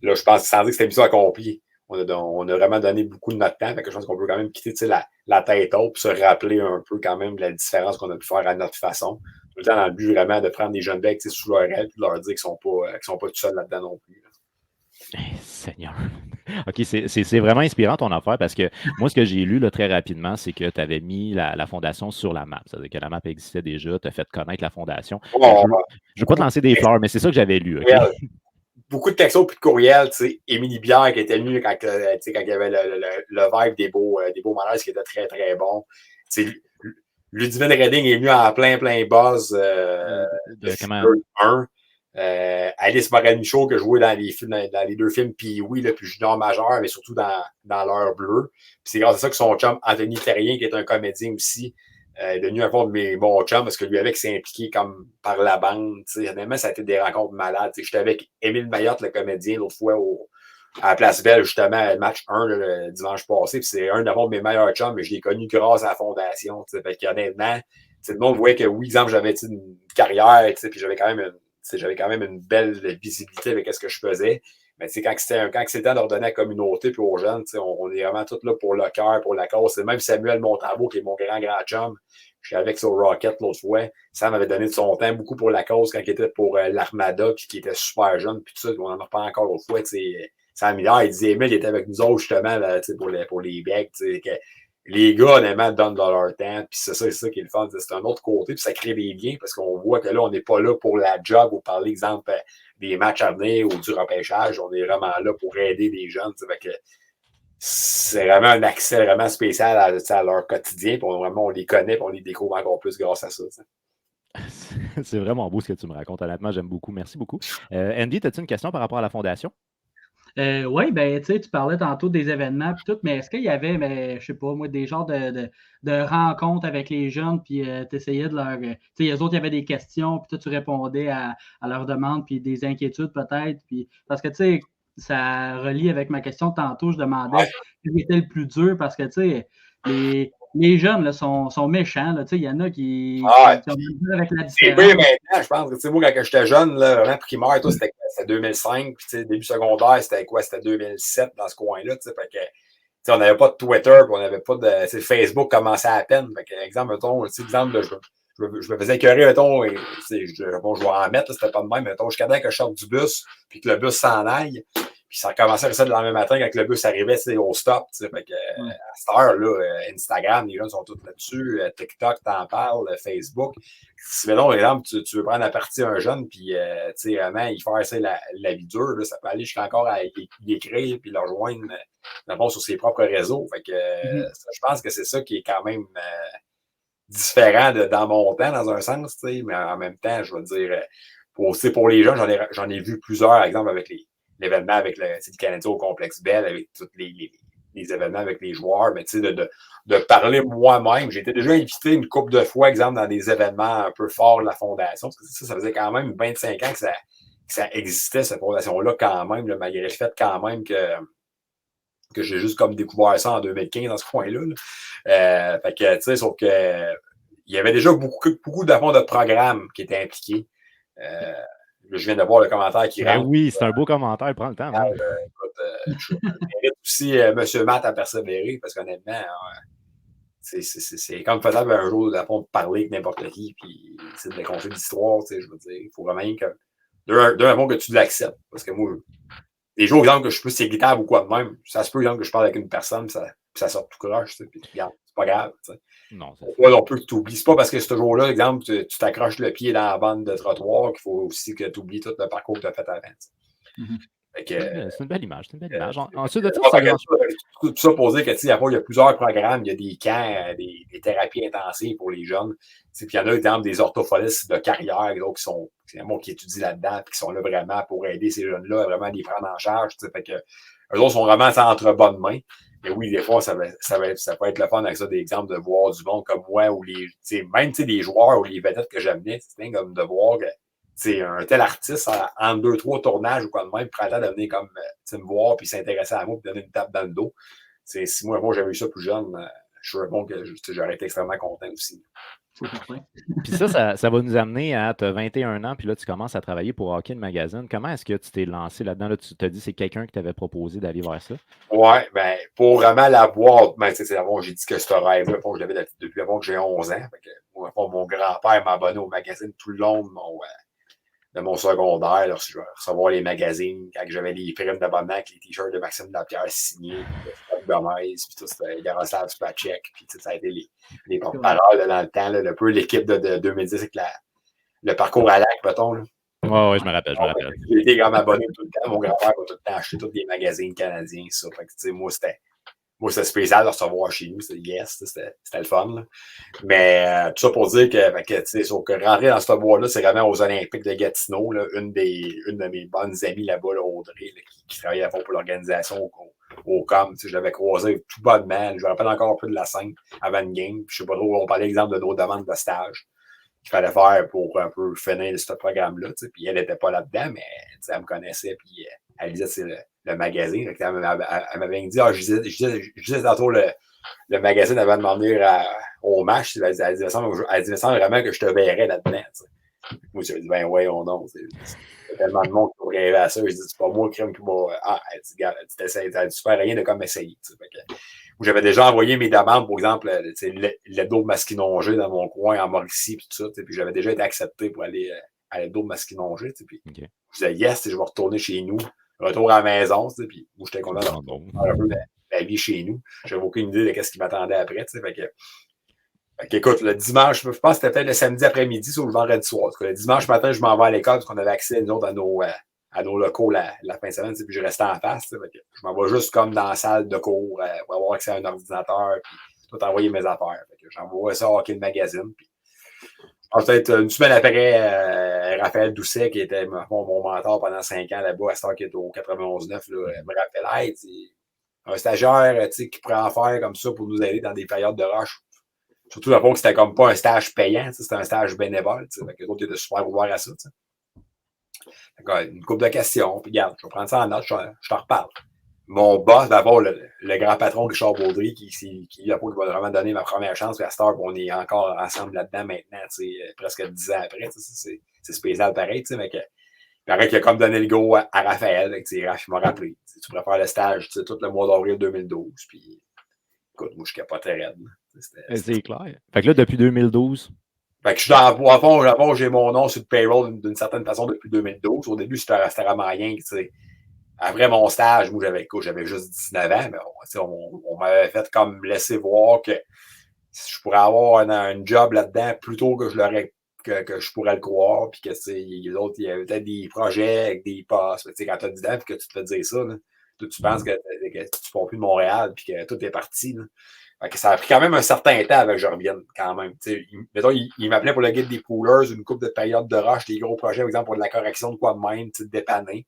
là, je pense, sans dire que c'était mission accomplie, on a vraiment donné beaucoup de notre temps. Fait que je pense qu'on peut quand même quitter la tête haute pour se rappeler un peu quand même de la différence qu'on a pu faire à notre façon. Tout le temps dans le but vraiment de prendre des jeunes becs sous leur aile et de leur dire qu'ils sont pas tout seuls là-dedans non plus.
Seigneur. OK, c'est vraiment inspirant ton affaire parce que moi, ce que j'ai lu là, très rapidement, c'est que tu avais mis la fondation sur la map. C'est-à-dire que la map existait déjà, tu as fait connaître la fondation. Je ne veux pas te lancer des fleurs, mais c'est ça que j'avais lu. Okay?
Beaucoup de textos puis de courriels. Émilie Bière qui était venue quand il y avait le vibe des beaux malaises qui était très, très bon. Ludivine Redding est venue en plein buzz de 1. Alice Morin-Michaud qui a joué dans les 2 films, puis oui, le plus junior majeur, mais surtout dans l'heure bleue. Puis c'est grâce à ça que son chum, Anthony Terrien, qui est un comédien aussi, est devenu un peu de mes bons chums parce que lui avec s'est impliqué comme par la bande. Honnêtement, ça a été des rencontres malades. J'étais avec Émile Mayotte, le comédien, l'autre fois à la Place Belle, justement, le match 1 le dimanche passé. Puis c'est un de mes meilleurs chums, mais je l'ai connu grâce à la fondation. Fait qu'honnêtement, le monde voyait que oui, exemple, j'avais une carrière, puis j'avais quand même une belle visibilité avec ce que je faisais. Mais quand c'est temps de redonner à la communauté et aux jeunes, on est vraiment tous là pour le cœur, pour la cause. C'est même Samuel Montambeau, qui est mon grand chum. Je suis avec sur Rocket l'autre fois. Sam m'avait donné de son temps beaucoup pour la cause quand il était pour l'Armada, puis qui était super jeune, puis tout ça. On n'en a pas encore l'autre fois. Sam Millard, il disait, Emile, il était avec nous autres justement là, pour les becs. les gars, honnêtement, donnent de leur temps, puis c'est ça qui est le fun. C'est un autre côté, puis ça crée des liens, parce qu'on voit que là, on n'est pas là pour la job ou par exemple des matchs à venir ou du repêchage. On est vraiment là pour aider les jeunes. Fait que c'est vraiment un accès vraiment spécial à leur quotidien, puis on les connaît, puis on les découvre encore plus grâce à ça.
C'est vraiment beau ce que tu me racontes. Honnêtement, j'aime beaucoup. Merci beaucoup. Andy, as-tu une question par rapport à la fondation?
Oui, ben, tu sais, tu parlais tantôt des événements et tout, mais est-ce qu'il y avait, je sais pas, moi, des genres de rencontres avec les jeunes, puis tu essayais de leur. Tu sais, les autres, il y avait des questions, puis toi, tu répondais à leurs demandes, puis des inquiétudes peut-être, puis parce que, tu sais, ça relie avec ma question tantôt, je demandais quel était le plus dur, parce que, tu sais, les jeunes là, sont méchants, là, tu sais, il y en a qui ont du avec la différence.
Oui, maintenant, je pense que, moi, quand j'étais jeune, là, vraiment primaire, tout, c'était 2005, puis début secondaire, c'était quoi? C'était 2007 dans ce coin-là, fait que, on n'avait pas de Twitter, puis on n'avait pas de. Facebook commençait à peine. Fait que, exemple, mettons, exemple, je me faisais écœurer, mettons, et, je vais en mettre, c'était pas de même, mettons, jusqu'à temps que je sorte du bus, puis que le bus s'en aille. Puis ça recommençait à ça le lendemain matin quand le bus arrivait au stop. Fait que, à cette heure-là, Instagram, les gens sont tous là-dessus. TikTok, t'en parles, Facebook. Si, par exemple, tu veux prendre à partir un jeune, puis vraiment, il fait la vie dure, là, ça peut aller jusqu'à encore à y écrire, puis le rejoindre d'abord sur ses propres réseaux. Fait que je pense que c'est ça qui est quand même différent dans mon temps, dans un sens, mais en même temps, je veux dire, pour les gens, j'en ai vu plusieurs, par exemple, avec l'événement avec le Canadien au Complexe Bell, avec tous les événements avec les joueurs, mais de parler moi-même. J'ai été déjà invité une couple de fois, exemple, dans des événements un peu forts de la Fondation, parce que ça faisait quand même 25 ans que ça existait, cette fondation-là, quand même, là, malgré le fait quand même que j'ai juste comme découvert ça en 2015 dans ce coin-là. Fait que, tu sais, sauf que il y avait déjà beaucoup de programmes qui étaient impliqués. Je viens de voir le commentaire qui rentre.
Oui, c'est un beau commentaire. Prends le temps.
Écoute, je mérite aussi M. Matt à persévérer parce qu'honnêtement, c'est comme faisable un jour de parler avec n'importe qui puis de raconter l'histoire. Je veux dire, il faut vraiment que tu l'acceptes. Parce que moi, les jours, exemple, que je suis plus équitable ou quoi de même, ça se peut, exemple, que je parle avec une personne puis ça sort tout croche. Puis regarde, c'est pas grave.
Non,
on peut que tu oublies. C'est pas parce que ce jour-là, exemple, tu t'accroches le pied dans la bande de trottoir qu'il faut aussi que tu oublies tout le parcours que tu as fait avant.
C'est une belle image. Ensuite de
tout ça pour dire que il y a plusieurs programmes, il y a des camps, des thérapies intensives pour les jeunes. Puis il y en a, exemple, des orthophonistes de carrière qui étudient là-dedans et qui sont là vraiment pour aider ces jeunes-là à vraiment les prendre en charge. Fait que eux autres sont vraiment entre bonnes mains. Mais oui, des fois, ça peut être le fun avec ça, des exemples de voir du monde comme moi ou même des joueurs ou les vedettes que j'amenais, c'est bien comme de voir que un tel artiste, en 2-3 tournages ou quoi de même, prend le temps de venir comme me voir puis s'intéresser à moi puis donner une tape dans le dos. Si moi j'avais eu ça plus jeune, je suis bon que j'aurais été extrêmement content aussi.
Puis ça va nous amener à tu as 21 ans, puis là, tu commences à travailler pour Hockey Magazine. Comment est-ce que tu t'es lancé là-dedans? Là, tu t'as dit c'est quelqu'un qui t'avait proposé d'aller vers ça?
Oui, bien, pour vraiment l'avoir, j'ai dit que ce rêve-là, je l'avais depuis avant que j'ai 11 ans. Fait que, mon grand-père m'a abonné au magazine tout le long de mon secondaire. Là, je vais recevoir les magazines quand j'avais les primes d'abonnement avec les t-shirts de Maxime Lapierre signés, de Gomez, puis tout, c'était Yaroslav Spacek, puis ça a été les porte-paroles dans le temps, là, un peu l'équipe de 2010 avec le parcours à lac, mettons. Là.
Oui, je me rappelle.
J'ai été comme abonné tout le temps. Mon grand-père a tout le temps acheté tous les magazines canadiens. Ça. Fait que, moi, c'était spécial de recevoir chez nous. C'était le fun. Là. Mais tout ça pour dire que rentrer dans ce bois-là, c'est vraiment aux Olympiques de Gatineau. Là, une de mes bonnes amies là-bas, là, Audrey, là, qui travaillait à fond pour l'organisation au COM. Je l'avais croisé tout bonnement. Je me rappelle encore un peu de la scène avant une game. Je sais pas trop, on parlait exemple de nos demandes de stage qu'il fallait faire pour un peu finir ce programme-là. Puis elle n'était pas là-dedans, mais elle me connaissait. Puis elle lisait le magazine. Elle m'avait dit, je disais tantôt le magazine avant de m'en venir au match. Elle disait vraiment que je te verrais là-dedans. T'sais. Moi, je dit, ben ouais, non. Il y a tellement de monde qui pourrait rêver à ça. Je dis, c'est pas moi, crème, qui va. Elle dit, gars, elle dit, tu fais rien de comme essayer. J'avais déjà envoyé mes demandes, par exemple, l'hebdo masquinongé dans mon coin en Mauricie, puis tout ça. Puis j'avais déjà été accepté pour aller à l'hebdo masquinongé. Puis je disais, yes, je vais retourner chez nous, retour à la maison. Puis moi, j'étais content de faire un peu la vie chez nous. J'avais aucune idée de ce qui m'attendait après. Fait que, écoute, le dimanche, je pense que c'était peut-être le samedi après-midi ou le vendredi soir. Le dimanche matin, je m'en vais à l'école parce qu'on avait accès, nous autres, à nos locaux la fin de semaine, puis je restais en face. Fait que je m'en vais juste comme dans la salle de cours pour avoir accès à un ordinateur, puis tout envoyer mes affaires. Fait que j'envoie ça à Hockey le Magazine. Puis, peut-être une semaine après, Raphaël Doucet, qui était mon mentor pendant 5 ans là-bas, à Star qui est au 91-9, me rappelle, hey, un stagiaire qui pourrait en faire comme ça pour nous aider dans des périodes de rush. Surtout, le fond, que c'était comme pas un stage payant, c'était un stage bénévole. Fait que les autres étaient super ouverts à ça. Une couple de questions, puis regarde, je vais prendre ça en note, je t'en reparle. Mon boss, d'abord, le grand patron Richard Baudry, qui va vraiment donner ma première chance, puis à Star, on est encore ensemble là-dedans maintenant, presque 10 ans après. C'est spécial pareil, mais que. Il paraît qu'il a comme donné le go à Raphaël. Raph m'a rappelé. Tu pourrais faire le stage tout le mois d'avril 2012. Puis, écoute, moi, je capotais raide.
C'est clair. Fait que là, depuis 2012.
Fait que je suis à fond, j'ai mon nom sur le payroll d'une certaine façon depuis 2012. Au début, c'était vraiment rien. Après mon stage, moi, j'avais juste 19 ans, mais on m'avait fait comme laisser voir que je pourrais avoir un job là-dedans plus tôt que je pourrais le croire, puis que l'autre, il y avait peut-être des projets avec des passes. Quand tu as 10 ans, puis que tu te fais dire ça, là, tu penses que tu ne pars plus de Montréal, puis que tout est parti. Là. Fait que ça a pris quand même un certain temps avant que je revienne, quand même. Mettons, il m'appelait pour le guide des poolers, une couple de périodes de rush, des gros projets, par exemple, pour de la correction de quoi de même, de dépanner.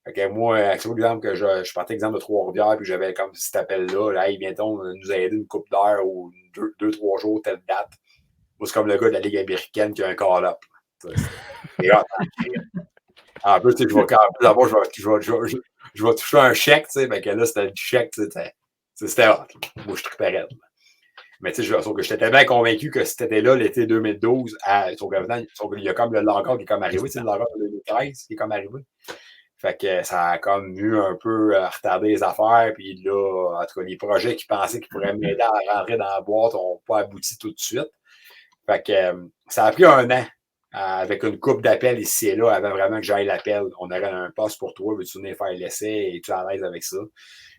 Fait que moi, c'est exemple que je partais exemple de Trois-Rivières, puis j'avais comme cet appel-là, là, hey, bientôt, nous aider une couple d'heures ou 2-3 jours, telle date. Moi, c'est comme le gars de la Ligue américaine qui a un call-up. En plus, je vais toucher un chèque, fait que là, c'était le chèque, c'était hot. Moi, je trippais raide. Mais tu sais, sauf que j'étais tellement convaincu que c'était là, l'été 2012, il y a comme le lockout qui est comme arrivé, c'est le lockout de 2013 qui est comme arrivé. Fait que ça a comme eu un peu retardé les affaires, puis là, en tout cas, les projets qui pensaient qu'ils pourraient m'aider à rentrer dans la boîte n'ont pas abouti tout de suite. Fait que ça a pris un an avec une coupe d'appels ici et là avant vraiment que j'aille l'appel. On aurait un poste pour toi, veux-tu venir faire l'essai et tu es à l'aise avec ça.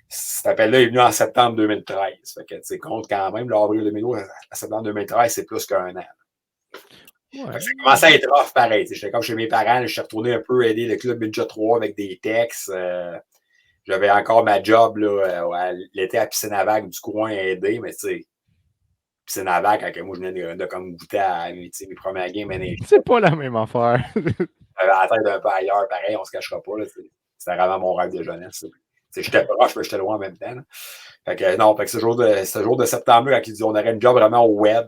Cet appel-là est venu en septembre 2013. Fait que tu compte quand même, l'avril 2012 à septembre 2013, c'est plus qu'un an. Ouais. Ça commençait à être rough pareil. J'étais comme chez mes parents, je suis retourné un peu aider le club Midget 3 avec des textes. J'avais encore ma job là, l'été à Piscine à Vague du coin à aider, mais tu sais. Piscine à Vague, quand moi je venais de comme goûter à mes premières games.
C'est pas la même affaire.
J'avais la tête un peu ailleurs, pareil, on se cachera pas. C'était vraiment mon rêve de jeunesse. J'étais proche, mais j'étais loin en même temps. Là. Fait que non, fait que ce jour de septembre, quand ils disaient on aurait une job vraiment au web,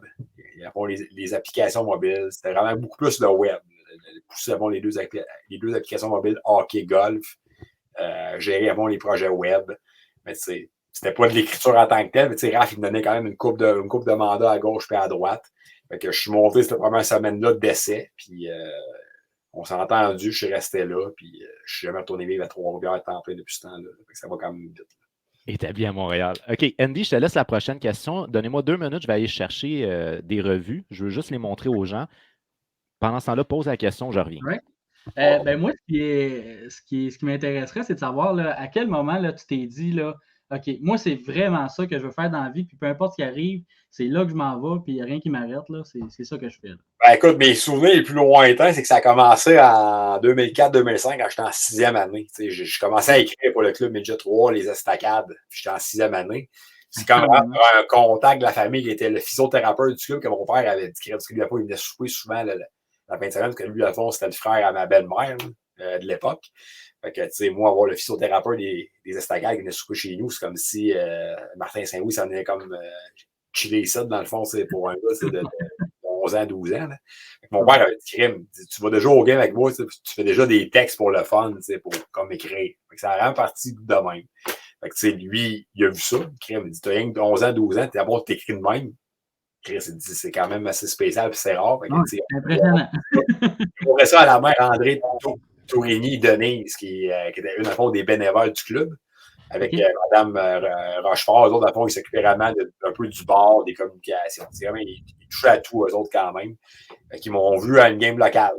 les applications mobiles, c'était vraiment beaucoup plus le web. Pousser les deux applications mobiles, hockey, golf, gérer les projets web. Mais c'était pas de l'écriture en tant que telle, mais Raph, il me donnait quand même une coupe de mandats à gauche et à droite. Fait que je suis monté cette première semaine-là d'essai, puis on s'est entendu, je suis resté là, puis je suis jamais retourné vivre à Trois-Rivières temps plein depuis ce temps-là. Fait que ça va quand même vite.
Établi à Montréal. OK, Andy, je te laisse la prochaine question. Donnez-moi 2 minutes, je vais aller chercher des revues. Je veux juste les montrer aux gens. Pendant ce temps-là, pose la question, je reviens.
Ouais. Moi, ce qui m'intéresserait, c'est de savoir là, à quel moment là, tu t'es dit là, OK, moi, c'est vraiment ça que je veux faire dans la vie, puis peu importe ce qui arrive, c'est là que je m'en vais, puis il n'y a rien qui m'arrête, là, c'est ça que je fais. Là.
Ben, écoute, mes souvenirs les plus lointains, c'est que ça a commencé en 2004-2005, quand j'étais en 6e année. Je commençais à écrire pour le club Midget 3, les estacades, puis j'étais en 6e année. C'est quand même un contact de la famille qui était le physiothérapeute du club que mon père avait dit, parce qu'il il venait souper souvent la fin de semaine, parce que lui, à fond, c'était le frère à ma belle-mère de l'époque. Fait que, tu sais, moi, avoir le physiothérapeute des estacades qui venait souper chez nous, c'est comme si Martin Saint-Louis s'en venait comme chiller ça, dans le fond, c'est pour un gars de 11 ans, 12 ans. Là. Mon père avait dit, crime, tu vas déjà au game avec moi, tu fais déjà des textes pour le fun, pour comme écrire. Fait que ça a vraiment parti de même. Fait que, tu sais, lui, il a vu ça, crime, il dit, t'as rien que 11 ans, 12 ans, d'abord, t'écris de même. C'est quand même assez spécial, puis c'est rare. Fait que,
c'est impressionnant.
On aurait ça à la mère André Tourigny Denise, qui était une fond des bénévoles du club, avec Mme Rochefort. Eux autres, à fond, ils s'occupaient vraiment un peu du bar, des communications. Ils touchaient à tout, eux autres, quand même. Ils m'ont vu à une game locale.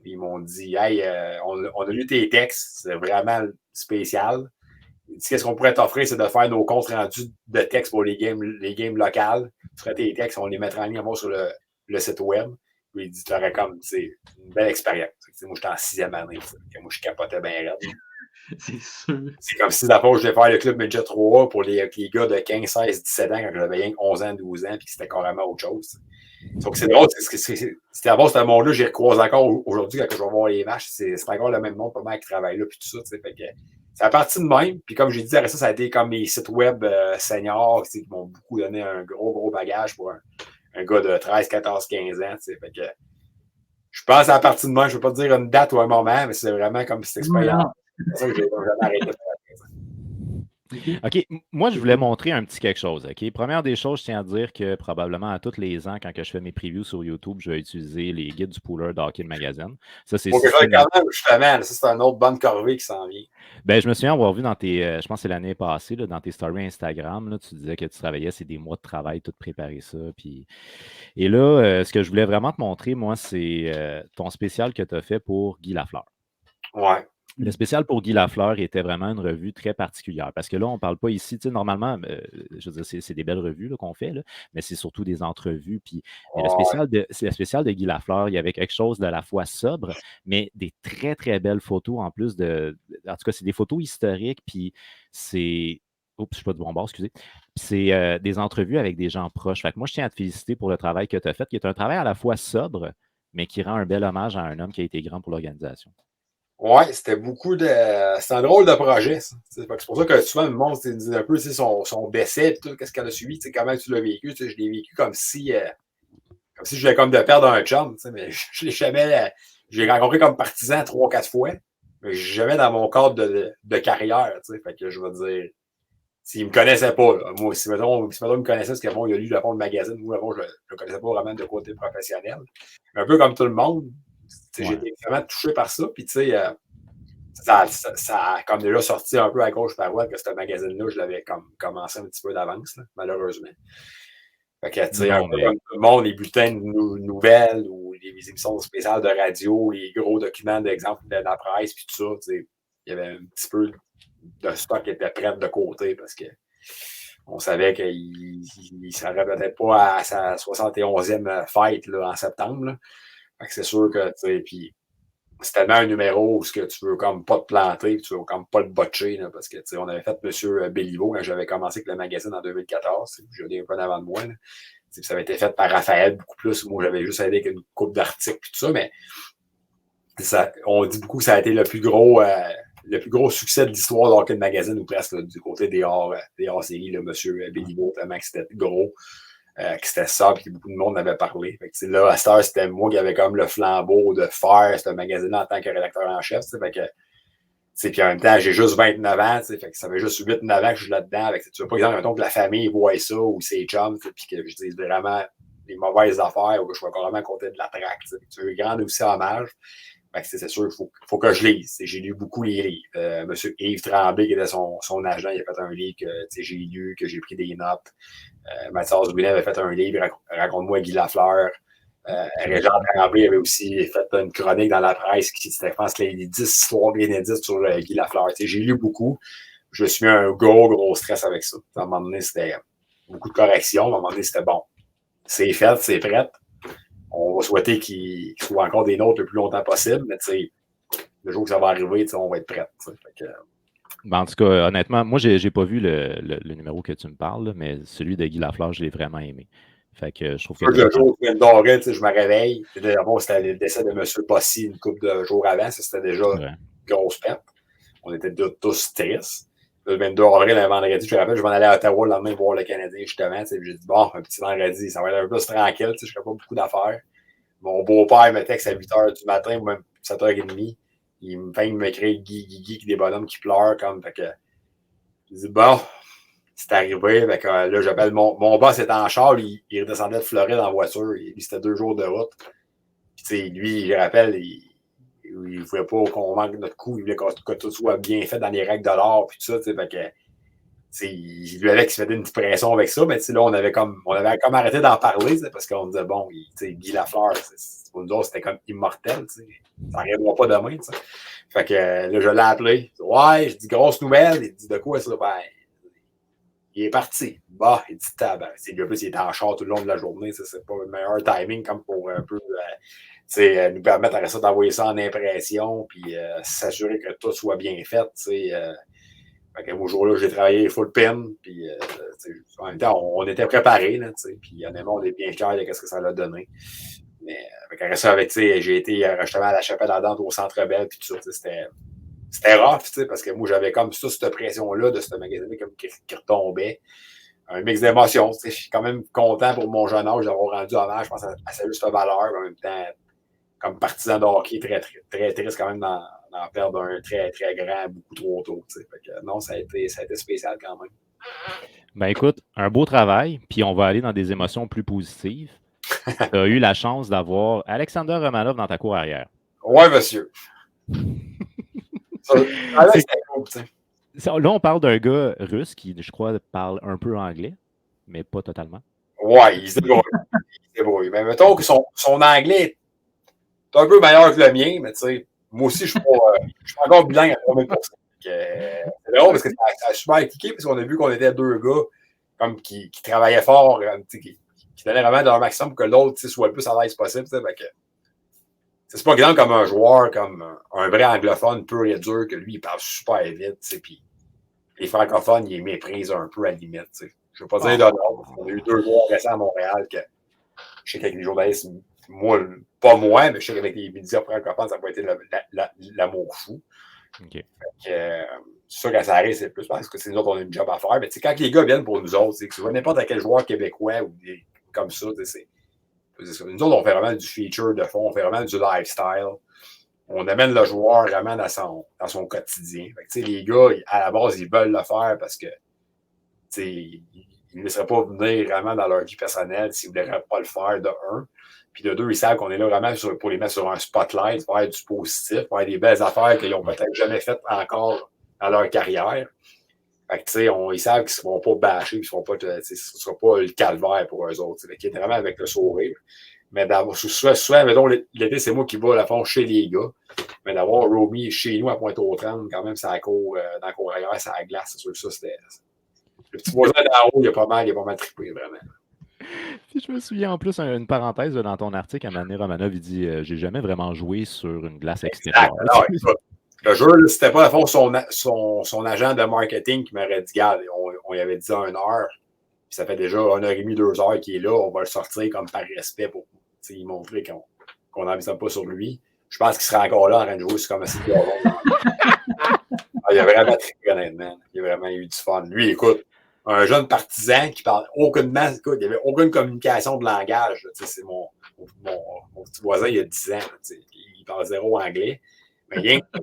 Ils m'ont dit, hey, on a lu tes textes, c'est vraiment spécial. qu'est-ce qu'on pourrait t'offrir, c'est de faire nos comptes rendus de texte pour les games locales. Tu ferais tes textes, on les mettrait en ligne sur le site web. Puis il dit, tu aurais comme, une belle expérience. Moi, j'étais en 6e année. Moi, je capotais bien raide.
C'est sûr.
C'est comme si d'abord, je devais faire le club Midget 3 pour les gars de 15, 16, 17 ans quand j'avais rien que 11 ans, 12 ans, puis que c'était carrément autre chose. Donc, c'est drôle. C'était avant, ce monde-là, j'y recroise encore aujourd'hui quand je vais voir les matchs. C'est encore le même monde pour moi qui travaille là, puis tout ça. Fait que c'est à partir de même. Puis comme j'ai dit, après ça a été comme mes sites web seniors qui m'ont beaucoup donné un gros bagage pour un gars de 13, 14, 15 ans. Fait que je pense à la partie de même. Je ne veux pas te dire une date ou un moment, mais c'est vraiment comme cette expérience. C'est ça que j'ai jamais arrêté de faire.
OK. Moi, je voulais montrer un petit quelque chose. OK. Première des choses, je tiens à dire que probablement à tous les ans, quand je fais mes previews sur YouTube, je vais utiliser les guides du pooler d'Hockey le Magazine. Ça, c'est
quand même, justement, ça, c'est une autre bonne corvée qui s'en vient.
Ben, je me souviens avoir vu dans tes, je pense que c'est l'année passée, là, dans tes stories Instagram, là, tu disais que tu travaillais, c'est des mois de travail, tout préparer ça. Et là, ce que je voulais vraiment te montrer, moi, c'est ton spécial que tu as fait pour Guy Lafleur.
Ouais.
Le spécial pour Guy Lafleur était vraiment une revue très particulière parce que là, on ne parle pas ici, tu sais, normalement, je veux dire, c'est des belles revues qu'on fait, là, mais c'est surtout des entrevues. Mais le spécial de Guy Lafleur, il y avait quelque chose de la fois sobre, mais des très, très belles photos en plus en tout cas, c'est des photos historiques, puis c'est. Oups, je ne suis pas du bon bord, excusez. C'est des entrevues avec des gens proches. Fait que moi, je tiens à te féliciter pour le travail que tu as fait, qui est un travail à la fois sobre, mais qui rend un bel hommage à un homme qui a été grand pour l'organisation.
Ouais, c'était c'était un drôle de projet, ça. C'est pour ça que souvent, le monde dit un peu son décès et tout, qu'est-ce qu'elle a suivi, comment tu l'as vécu. Je l'ai vécu comme si je venais comme de perdre un chum, mais je l'ai jamais. J'ai rencontré comme partisan 3-4 fois, mais jamais dans mon cadre de carrière. Fait que je veux dire, s'il me connaissait pas, là, moi, si mettons, il me connaissait, c'est que bon, il a lu le fond de magazine, moi, je le connaissais pas vraiment de côté professionnel. Mais un peu comme tout le monde, j'ai été vraiment touché par ça. Puis, tu sais, ça a comme déjà sorti un peu à gauche par droite que ce magazine-là, je l'avais comme commencé un petit peu d'avance, malheureusement. Fait que, tu sais, un peu comme tout le monde, les bulletins de nouvelles ou les émissions spéciales de radio, les gros documents d'exemple de la presse, puis tout ça, tu sais, il y avait un petit peu de stock qui était prêt de côté parce que on savait qu'il ne serait peut-être pas à sa 71e fête là, en septembre. Là. Fait que c'est sûr que, tu sais, puis c'est tellement un numéro où ce que tu veux comme pas te planter, tu veux comme pas le botcher, là, parce que, tu sais, on avait fait M. Béliveau quand j'avais commencé avec le magazine en 2014, je l'ai un peu en avant de moi, là. Ça avait été fait par Raphaël beaucoup plus, moi j'avais juste aidé avec une coupe d'articles et tout ça, mais on dit beaucoup que ça a été le plus gros succès de l'histoire d'Hockey le Magazine, ou presque là, du côté des hors-séries, M. Béliveau, tellement que c'était gros, que c'était ça, puis que beaucoup de monde en avait parlé. Fait que, là, à cette heure, c'était moi qui avais comme le flambeau de faire ce magazine en tant que rédacteur en chef. Fait que, puis en même temps, j'ai juste 29 ans, fait que ça fait juste 8-9 ans que je suis là-dedans. Fait que, tu veux pas, exemple, que la famille voit ça ou ses chums, puis que je dise vraiment les mauvaises affaires ou que je sois carrément côté de la traque. Tu veux rendre aussi hommage. C'est sûr, il faut que je lise. J'ai lu beaucoup les livres. Monsieur Yves Tremblay, qui était son agent, il a fait un livre que j'ai lu, que j'ai pris des notes. Mathias Brunet avait fait un livre, Raconte-moi Guy Lafleur. Régent Tremblay avait aussi fait une chronique dans la presse qui c'était, je pense, les 10 histoires inédites sur Guy Lafleur. J'ai lu beaucoup. Je me suis mis un gros stress avec ça. À un moment donné, c'était beaucoup de corrections. À un moment donné, c'était bon. C'est fait, c'est prêt. On va souhaiter qu'il soit encore des nôtres le plus longtemps possible, mais le jour que ça va arriver, on va être prêt.
En tout cas, honnêtement, moi, je n'ai pas vu le numéro que tu me parles, là, mais celui de Guy Lafleur, je l'ai vraiment aimé. Fait que je trouve que
le jour où je dormais, je me réveille. C'était le décès de M. Bossy une couple de jours avant. Ça, c'était déjà une grosse perte. On était tous tristes. Le 22 avril, un vendredi, je me rappelle, je m'en allais à Ottawa le lendemain voir le Canadien, justement. J'ai dit, bon, un petit vendredi, ça va être un peu plus tranquille. Je ne ferai pas beaucoup d'affaires. Mon beau-père me texte à 8 h du matin, ou même 7 h 30. Il m'écrit Guy, des bonhommes qui pleurent. Comme, fait que, je dis, bon, c'est arrivé. Fait que, là, j'appelle mon boss était en char, il redescendait de Floride en voiture. C'était 2 jours de route. Puis, lui, je rappelle, il ne voulait pas qu'on manque notre coup. Il voulait que tout soit bien fait dans les règles de l'art. Puis tout ça. Fait que, il lui avait qui se mettait une petite pression avec ça, mais là, on avait comme arrêté d'en parler, parce qu'on disait, bon, Guy Lafleur, pour nous autres, c'était comme immortel, ça n'arrivera pas demain, t'sais. Fait que là, je l'ai appelé. Ouais, je dis grosse nouvelle. Il dit de quoi ça? Ben, il est parti. Bah, il dit tabac. En plus, il était en char tout le long de la journée. C'est pas le meilleur timing comme pour un peu nous permettre après ça d'envoyer ça en impression puis s'assurer que tout soit bien fait. Fait que au jour-là, j'ai travaillé full pin. Puis en même temps, on était préparés. Puis honnêtement, on est bien fiers de ce que ça l'a donné. Mais après ça, j'ai été justement à la Chapelle Ardente au Centre Bell. Puis tout ça, c'était rough, parce que moi, j'avais comme ça, cette pression-là de ce magasin comme qui retombait. Un mix d'émotions. Je suis quand même content pour mon jeune âge d'avoir rendu hommage, je pense, à sa juste valeur. En même temps, comme partisan de hockey, très, très, très triste quand même d'en perdre un très, très grand beaucoup trop tôt. Fait que, non, ça a été spécial quand même.
Ben écoute, un beau travail, puis on va aller dans des émotions plus positives. Tu as eu la chance d'avoir Alexander Romanov dans ta cour arrière.
Oui, monsieur. C'était cool,
là, on parle d'un gars russe qui, je crois, parle un peu anglais, mais pas totalement.
Ouais, il se débrouille. Mais mettons que son anglais est un peu meilleur que le mien, mais tu sais, moi aussi, je suis encore bilingue à 3000%. C'est drôle parce que ça a super cliqué parce qu'on a vu qu'on était deux gars comme qui travaillaient fort, qui donnaient vraiment leur maximum pour que l'autre soit le plus à l'aise possible. C'est pas grand comme un joueur, comme un vrai anglophone pur et dur, que lui, il parle super vite, puis les francophones, ils méprisent un peu à la limite. T'sais. Je ne veux pas dire d'honneur. On a eu 2 joueurs récents à Montréal que je sais qu'avec les journalistes, pas moi, mais je sais qu'avec les médias francophones, ça n'a pas été l'amour fou.
Okay.
C'est sûr que ça arrive, c'est plus parce que c'est nous autres, on a une job à faire. Mais quand les gars viennent pour nous autres, que ce soit n'importe quel joueur québécois ou comme ça, nous autres, on fait vraiment du feature de fond, on fait vraiment du lifestyle. On amène le joueur vraiment dans son quotidien. Fait que, les gars, à la base, ils veulent le faire parce que ils ne laisseraient pas venir vraiment dans leur vie personnelle s'ils ne voulaient pas le faire, de un. Puis de deux, ils savent qu'on est là vraiment pour les mettre sur un spotlight, faire du positif, faire des belles affaires qu'ils n'ont peut-être jamais faites encore dans leur carrière. Fait que, ils savent qu'ils ne seront pas bâchés, ce ne sera pas le calvaire pour eux autres. Ils étaient vraiment avec le sourire. Mais souvent, mettons, l'été, c'est moi qui vais à la fond chez les gars. Mais d'avoir Romy chez nous à Pointe-aux-Trembles, quand même, ça dans la cour arrière, ça glace. C'est sûr que ça, c'était. Le petit voisin d'en haut, il a pas mal trippé, vraiment.
Puis je me souviens en plus, une parenthèse dans ton article, à Mané Romanov, il dit j'ai jamais vraiment joué sur une glace extérieure.
Le jeu, c'était pas à fond son agent de marketing qui m'aurait dit garde, on y avait dit 1 heure. Puis ça fait déjà 1h30, 2 heures qu'il est là. On va le sortir comme par respect pour y montrer qu'on n'en vise pas sur lui. Je pense qu'il sera encore là en train de jouer. C'est comme si il a vraiment trippé, honnêtement. Il a vraiment eu du fun. Lui, écoute, un jeune partisan qui parle aucunement. Écoute, il n'y avait aucune communication de langage. C'est mon petit voisin, il y a 10 ans. Il parle zéro anglais. Mais rien que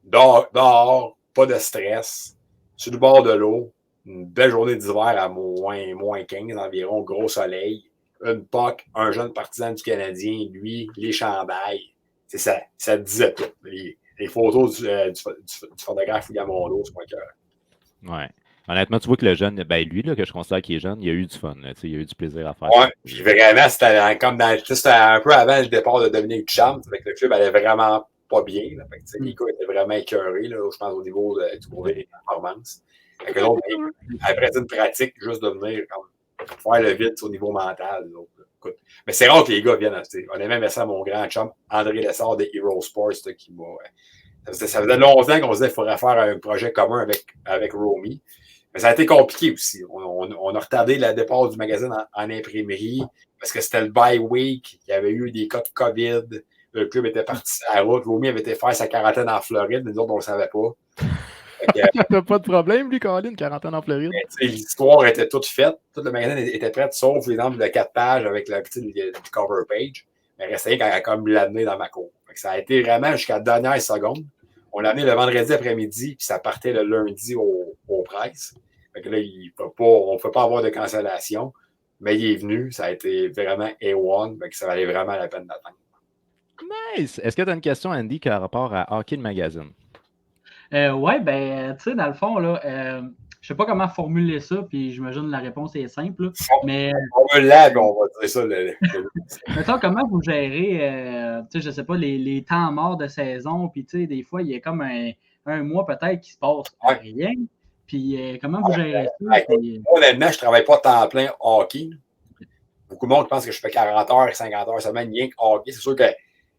dehors, pas de stress, sur le bord de l'eau. Une belle journée d'hiver à moins 15 environ, gros soleil, une POC, un jeune partisan du Canadien, lui, les chandails. C'est ça, ça disait tout. Les photos du photographe William Rondeau, c'est pas que.
Ouais. Honnêtement, tu vois que le jeune, ben lui, là, que je considère qu'il est jeune, il a eu du fun. Là, il a eu du plaisir à faire.
Ouais, puis vraiment, c'était comme c'était un peu avant le départ de Dominique Duchamp. Le club allait vraiment pas bien. Là, fait que, les gars étaient vraiment écœurés, là, je pense, au niveau des performances. Fait que donc, après une pratique, juste de venir faire le vide au niveau mental. Donc, écoute. Mais c'est rare que les gars viennent. On a même ça à mon grand chum, André Lessard de Hero Sports, qui m'a. Ça faisait longtemps qu'on se disait qu'il faudrait faire un projet commun avec Romy. Mais ça a été compliqué aussi. On a retardé le départ du magazine en imprimerie parce que c'était le bye week. Il y avait eu des cas de COVID. Le club était parti à la route. Romy avait été faire sa quarantaine en Floride. Nous autres, on ne le savait pas.
T'as pas de problème, lui, Colin, quarantaine en Floride?
L'histoire était toute faite. Tout le magazine était prêt, sauf les nombres de 4 pages avec le petit cover page. Mais il restait qu'à comme l'amener dans ma cour. Ça a été vraiment jusqu'à la dernière seconde. On l'a amené le vendredi après-midi, puis ça partait le lundi aux presses. Fait que là, on ne peut pas avoir de cancellation. Mais il est venu. Ça a été vraiment A1. Fait que ça valait vraiment la peine d'attendre.
Nice! Est-ce que tu as une question, Andy, qui a rapport à Hockey le Magazine?
Oui, ben, tu sais, dans le fond, là, Je sais pas comment formuler ça, puis j'imagine que la réponse est simple. Mais
on me l'a, on va dire ça.
mettons, comment vous gérez, je sais pas, les temps morts de saison, puis des fois, il y a comme un mois peut-être qui se passe rien. Puis comment vous gérez ça?
Moi, honnêtement, je ne travaille pas temps plein hockey. Beaucoup de monde pense que je fais 40 heures, 50 heures semaine, rien que hockey. C'est sûr que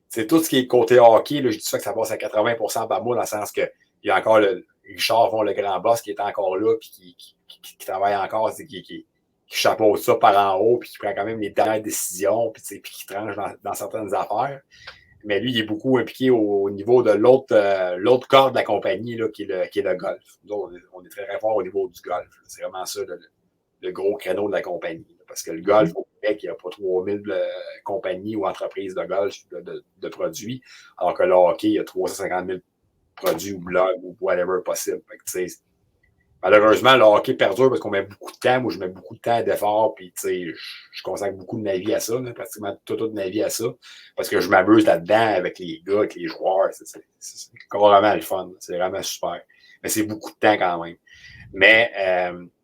c'est tout ce qui est côté hockey. Là, je dis ça que ça passe à 80% par mois, dans le sens qu'il y a encore Richard, le grand boss, qui est encore là, puis qui travaille encore, qui chapeaute ça par en haut, puis qui prend quand même les dernières décisions, puis qui tranche dans certaines affaires. Mais lui, il est beaucoup impliqué au niveau de l'autre corps de la compagnie, là, qui est le golf. Nous, on est très, très fort au niveau du golf. C'est vraiment ça, le gros créneau de la compagnie. Parce que le golf, au Québec, il n'y a pas 3000 compagnies ou entreprises de golf de produits, alors que le hockey, il y a 350 000 produits ou blogs ou whatever possible. Fait que, malheureusement, le hockey perdure parce qu'on met beaucoup de temps. Moi, je mets beaucoup de temps d'effort, puis je consacre beaucoup de ma vie à ça, là, pratiquement toute ma vie à ça, parce que je m'amuse là-dedans avec les gars, avec les joueurs. C'est vraiment le fun. C'est vraiment super. Mais c'est beaucoup de temps quand même. Mais,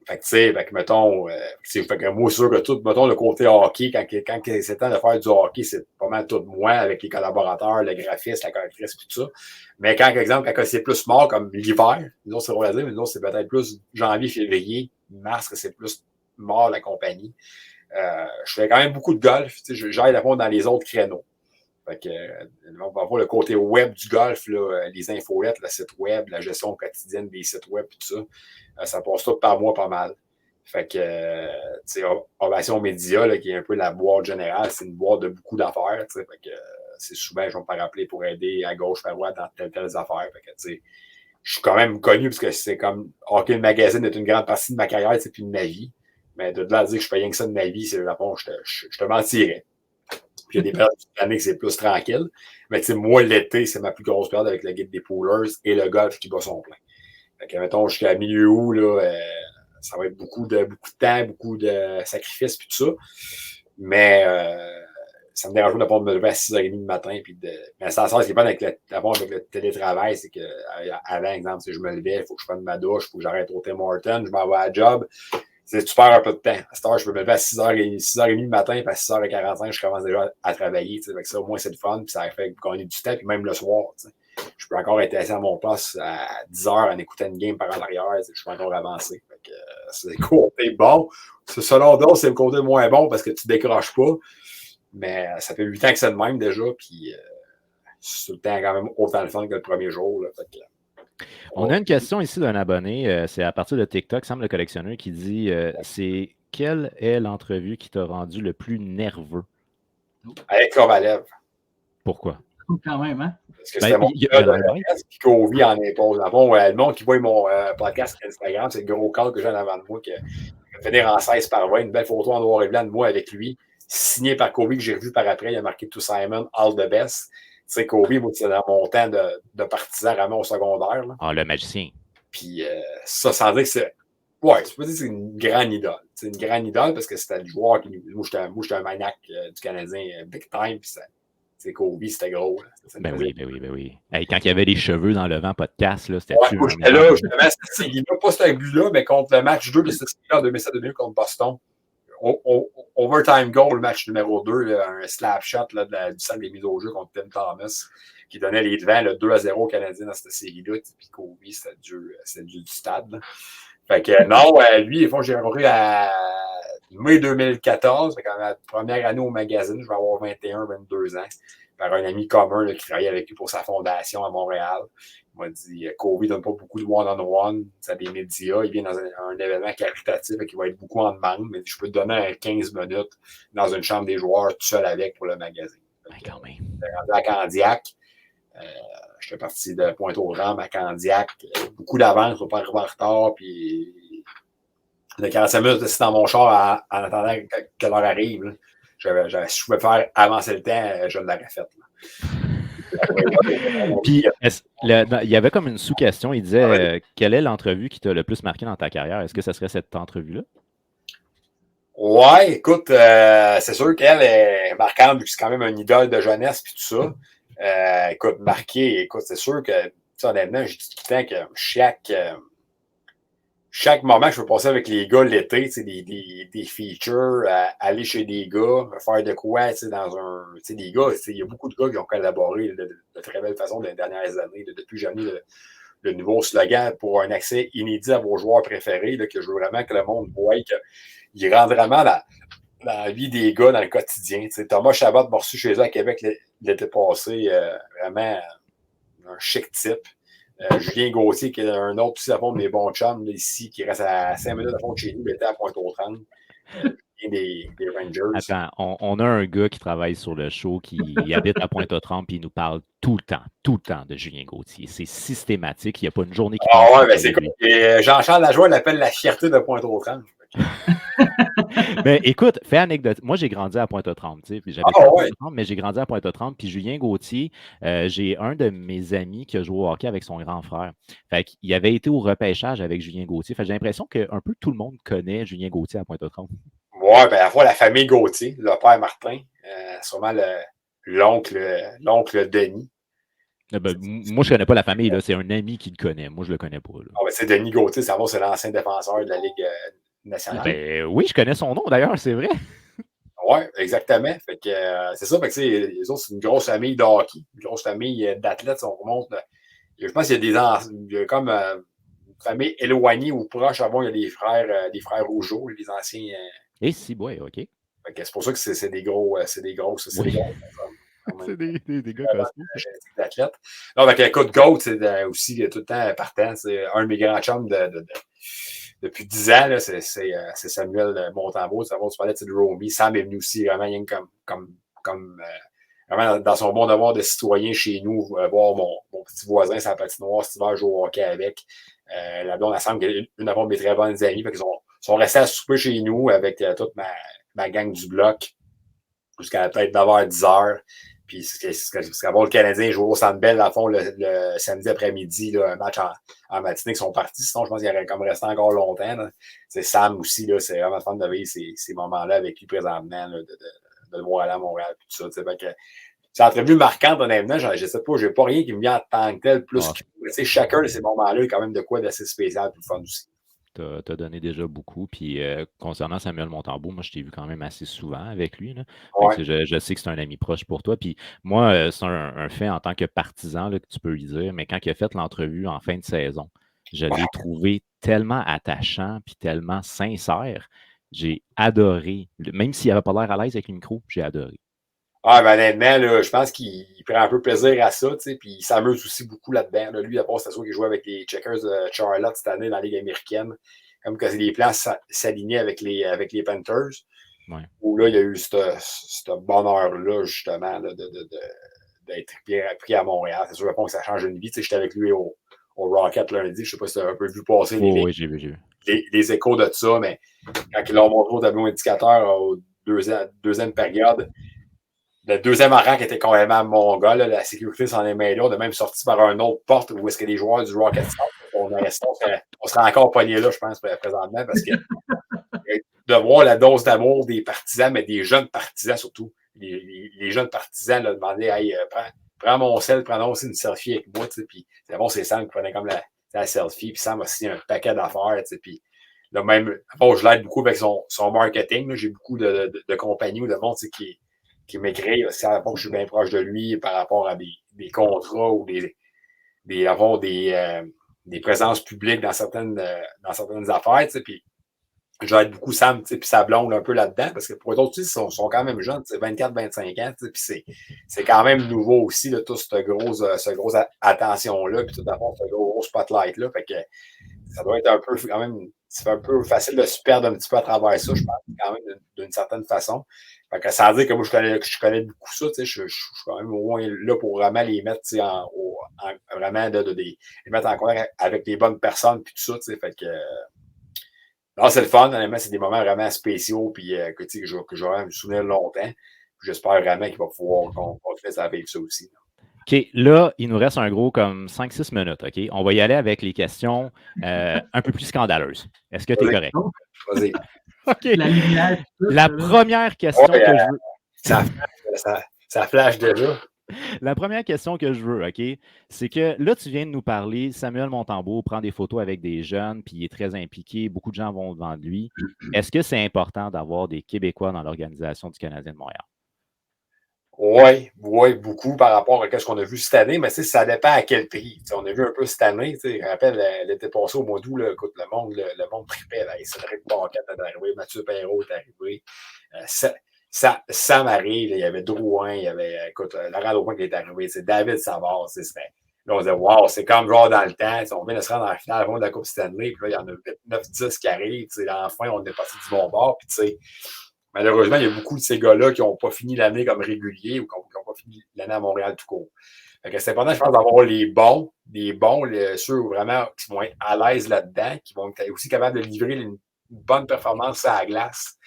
fait que mettons, fait que moi, sûr que tout, mettons, le côté hockey, quand c'est temps de faire du hockey, c'est pas mal tout moi, avec les collaborateurs, le graphiste, la correctrice, tout ça. Mais quand, par exemple, quand c'est plus mort, comme l'hiver, nous, c'est vrai à dire, mais nous, c'est peut-être plus janvier, février, mars, que c'est plus mort la compagnie. Je fais quand même beaucoup de golf, j'aille à fond dans les autres créneaux. Fait que, on va voir le côté web du golf, là, les infolettes, le site web, la gestion quotidienne des sites web, tout ça. Ça passe tout par moi pas mal. Fait que, tu sais, Ovation Média, là, qui est un peu la boîte générale, c'est une boîte de beaucoup d'affaires, tu sais. Fait que, c'est souvent, je vais me faire appeler pour aider à gauche, à droite dans telles affaires. Fait que, tu sais, je suis quand même connu parce que c'est comme, OK, le magazine est une grande partie de ma carrière, tu sais, puis de ma vie. Mais de là à dire que je fais rien que ça de ma vie, c'est le Japon, je te mentirais. Puis il y a des périodes de l'année que c'est plus tranquille. Mais tu sais, moi, l'été, c'est ma plus grosse période avec le guide des poolers et le golf qui bat son plein. Fait que, mettons, jusqu'à milieu août, là, ça va être beaucoup de temps, beaucoup de sacrifices, puis tout ça. Mais ça me dérange pas de pas me lever à 6h30 du matin. Puis mais ça, ce qui est pas avec le télétravail, c'est que avant, exemple, si je me levais, il faut que je prenne ma douche, il faut que j'arrête au Tim Hortons, je m'en vais à la job. Tu perds un peu de temps. À cette heure, je peux me lever à 6h30 du matin, puis à 6h45, je commence déjà à travailler. Avec ça, au moins, c'est le fun, puis ça fait gagner du temps, puis même le soir. T'sais. Je peux encore être assis à mon poste à 10h en écoutant une game par en arrière. Je peux encore avancer. Fait que, c'est le côté bon. Selon d'autres, c'est le côté moins bon parce que tu décroches pas. Mais ça fait 8 ans que c'est le même déjà, puis c'est tout le temps quand même autant le fun que le premier jour. Là, fait que,
on a une question ici d'un abonné, c'est à partir de TikTok, Sam le collectionneur, qui dit c'est quelle est l'entrevue qui t'a rendu le plus nerveux?
Avec Kovalev.
Pourquoi?
Quand même, hein?
Parce que c'était mon gars de podcast, puis Kobe en impose. Bon, le monde qui voit mon podcast Instagram, c'est le gros cadre que j'ai en avant de moi qui va finir en 16/20, une belle photo en noir et blanc de moi avec lui, signé par Kobe que j'ai revu par après. Il a marqué To Simon, All the Best. Tu sais, Kobe, moi, c'est dans mon temps de partisan vraiment au secondaire. Là.
Ah, le magicien.
Puis ça, sans dire que c'est. Ouais, je peux dire que c'est une grande idole. C'est une grande idole parce que c'était le joueur qui. Moi, j'étais un maniaque du Canadien big time. Puis c'est Kobe, c'était gros. Là.
Ben oui. Hey, quand il y avait les cheveux dans le vent podcast, là, c'était
ouais, moi, j'étais là, justement, cette série-là, pas ce but-là, mais contre le match 2 de cette série-là en 2007-2008 contre Boston. Overtime goal, le match numéro 2, là, un slap shot là, du sac des mises au jeu contre Tim Thomas, qui donnait les devants, 2-0 aux Canadiens dans cette série-là. Puis Kobe, c'était du stade. Là. Fait que non, lui, j'ai rencontré à mai 2014, c'est quand même la première année au magazine, je vais avoir 21-22 ans, par un ami commun là, qui travaillait avec lui pour sa fondation à Montréal. Il m'a dit Kobe ne donne pas beaucoup de one-on-one, ça des médias, il vient dans un événement caritatif et qui va être beaucoup en demande, mais je peux te donner 15 minutes dans une chambre des joueurs tout seul avec pour le magazine.
Quand même.
J'étais rendu à Candiac. J'étais parti de Pointe-aux-Trembles à Candiac. Beaucoup d'avance, je ne pas arriver en retard. Puis de 45 minutes assis dans mon char en attendant que l'heure arrive. Si je pouvais faire avancer le temps, je l'aurais fait.
Puis, il y avait comme une sous-question. Il disait quelle est l'entrevue qui t'a le plus marqué dans ta carrière? Est-ce que ce serait cette entrevue-là?
Ouais, écoute, c'est sûr qu'elle est marquante vu que c'est quand même une idole de jeunesse puis tout ça. Écoute, marqué, c'est sûr que, honnêtement, je dis tout le temps que chaque chaque moment que je peux passer avec les gars l'été, des features, aller chez des gars, faire de quoi, dans un. Des gars, il y a beaucoup de gars qui ont collaboré de très belle façon dans les dernières années. Depuis que j'ai mis le nouveau slogan pour un accès inédit à vos joueurs préférés, là, que je veux vraiment que le monde voie, qu'il rentre vraiment dans la vie des gars, dans le quotidien. Thomas Chabot m'a reçu chez eux à Québec l'été passé, vraiment un chic type. Julien Gauthier, qui est un autre aussi à fond de mes bons chums là, ici, qui reste à 5 minutes à fond de chez nous, il était à Pointe-aux-Trembles. Des Rangers.
Attends, on a un gars qui travaille sur le show, qui habite à Pointe-aux-Trembles, puis il nous parle tout le temps de Julien Gauthier. C'est systématique. Il n'y a pas une journée qui passe.
Ah ouais, ben c'est cool. Jean-Charles Lajoie l'appelle la fierté de Pointe-aux-Trembles.
Ben, écoute, fait anecdote. Moi, j'ai grandi à Pointe-aux-Trembles, tu sais, puis j'habite à Pointe-aux-Trembles, mais j'ai grandi à Pointe-aux-Trembles. Puis Julien Gauthier, j'ai un de mes amis qui a joué au hockey avec son grand frère. Fait qu'il avait été au repêchage avec Julien Gauthier. Fait que j'ai l'impression qu'un peu tout le monde connaît Julien Gauthier à Pointe-aux-Trembles.
Ouais, ben à la fois la famille Gauthier, le père Martin, sûrement l'oncle Denis.
Ben, moi, je ne connais pas la famille, là. C'est un ami qui le connaît. Moi, je ne le connais pas.
Ah, ben, c'est Denis Gauthier, c'est l'ancien défenseur de la Ligue nationale.
Ben, oui, je connais son nom d'ailleurs, c'est vrai.
Oui, exactement. Fait que c'est ça, fait que les autres, c'est une grosse famille de hockey, une grosse famille d'athlètes. On remonte. Je pense qu'il y a comme une famille éloignée ou proche. Avant, il y a des frères Rougeau, les anciens.
Et si, ouais, OK.
Fait que c'est pour ça que c'est des gros. C'est des gros. C'est
Oui.
des gros.
C'est des gars costauds.
D'athlètes. Non, avec un coup de GOAT, c'est aussi tout le temps partant. C'est un de mes grands chums depuis 10 ans, là, c'est Samuel Montembeault. Tu parlais de Romy. Sam est venu aussi vraiment comme vraiment dans son bon devoir de citoyen chez nous, voir mon petit voisin, sa patinoire, cet hiver, jouer au hockey avec. La blonde ensemble, une de mes très bonnes amies. Fait qu'ils sont restés à souper chez nous avec toute ma gang du bloc jusqu'à peut-être 9h, 10h. Puis, c'est qu'avant le Canadien jouait au Centre Bell, à fond, le samedi après-midi, là, un match en matinée qui sont partis. Sinon, je pense qu'il y aurait comme resté encore longtemps. Là. C'est Sam aussi, là, c'est vraiment fun de vivre ces moments-là avec lui présentement, là, de le voir aller à Montréal, tout ça. C'est une entrevue marquante, honnêtement. Je sais pas, j'ai pas rien qui me vient en tant que tel plus que. Chacun de ces moments-là est quand même de quoi d'assez spécial, plus fun aussi.
Tu as donné déjà beaucoup. Puis concernant Samuel Montembeault, moi, je t'ai vu quand même assez souvent avec lui. Là. Ouais. Je sais que c'est un ami proche pour toi. Puis moi, c'est un fait en tant que partisan là, que tu peux lui dire. Mais quand il a fait l'entrevue en fin de saison, je l'ai trouvé tellement attachant puis tellement sincère. J'ai adoré. Même s'il n'avait pas l'air à l'aise avec le micro, j'ai adoré.
Ah, ben honnêtement, là, je pense qu'il prend un peu plaisir à ça, puis il s'amuse aussi beaucoup là-dedans. Là. Lui, à part, c'est sûr qu'il joue avec les Checkers de Charlotte cette année dans la Ligue américaine, comme que les plans s'alignaient avec les Panthers.
Ouais.
Où là, il y a eu ce bonheur-là, justement, d'être pris à Montréal. C'est sûr que ça change une vie. J'étais avec lui au Rocket lundi. Je ne sais pas si tu as un peu vu passer
oui, j'ai vu.
Les échos de ça, mais quand ils l'ont montré au tableau indicateur au deuxième période, le deuxième rang qui était complètement mongol, la sécurité s'en est mêlée. On a même sorti par une autre porte où est-ce que les joueurs du Rocket on serait encore pognés là, je pense, présentement, parce que de voir la dose d'amour des partisans, mais des jeunes partisans surtout. Les jeunes partisans là, demandaient hey, prends mon sel, prends aussi une selfie avec moi. Puis c'est bon, c'est Sam qui prenait comme la selfie. Puis Sam a signé un paquet d'affaires. Puis là, même, bon, je l'aide beaucoup avec son marketing. J'ai beaucoup de compagnies ou de monde qui m'écrit. C'est à la fois que je suis bien proche de lui par rapport à des contrats ou des présences publiques dans certaines affaires. Puis j'aide beaucoup Sam puis sa blonde un peu là-dedans, parce que pour eux autres, ils sont quand même jeunes, 24-25 ans, puis c'est quand même nouveau aussi, là, tout cette grosse attention-là, puis tout d'abord, ce gros spotlight-là. Fait que ça doit être un peu quand même. C'est un peu facile de se perdre un petit peu à travers ça, je pense, quand même, d'une certaine façon. Fait que sans dire que moi, je connais beaucoup ça, je suis quand même au moins là pour vraiment les mettre vraiment les mettre en contact avec les bonnes personnes, puis tout ça, fait que. Non, c'est le fun, honnêtement, c'est des moments vraiment spéciaux, puis que je vais me souvenir longtemps. J'espère vraiment qu'il va pouvoir qu'on fasse avec ça aussi.
OK, là, il nous reste un gros comme 5-6 minutes, OK? On va y aller avec les questions un peu plus scandaleuses. Est-ce que tu es correct?
Vas-y.
OK. La première question que je veux...
Ça flash déjà.
La première question que je veux, OK, c'est que là, tu viens de nous parler, Samuel Montembeault prend des photos avec des jeunes, puis il est très impliqué, beaucoup de gens vont devant de lui. Est-ce que c'est important d'avoir des Québécois dans l'organisation du Canadien de Montréal?
Oui, oui, beaucoup par rapport à ce qu'on a vu cette année, mais ça dépend à quel prix. On a vu un peu cette année, je me rappelle, l'été passé au mois d'août, là, écoute, le monde tripait, là, Cédric Paquette est arrivé, Mathieu Perrault est arrivé, Sam arrive, il y avait Drouin, il y avait, écoute, Laurent Drouin qui est arrivé, David Savard, là, on disait, wow, c'est comme genre dans le temps, on vient de se rendre en finale de la Coupe Stanley, puis là, il y en a 9-10 qui arrivent, là, enfin, on est parti du bon bord, puis tu sais, malheureusement, il y a beaucoup de ces gars-là qui n'ont pas fini l'année comme réguliers ou qui n'ont pas fini l'année à Montréal tout court. C'est important, je pense, d'avoir les bons, ceux vraiment qui vont être à l'aise là-dedans, qui vont être aussi capables de livrer une bonne performance à la glace,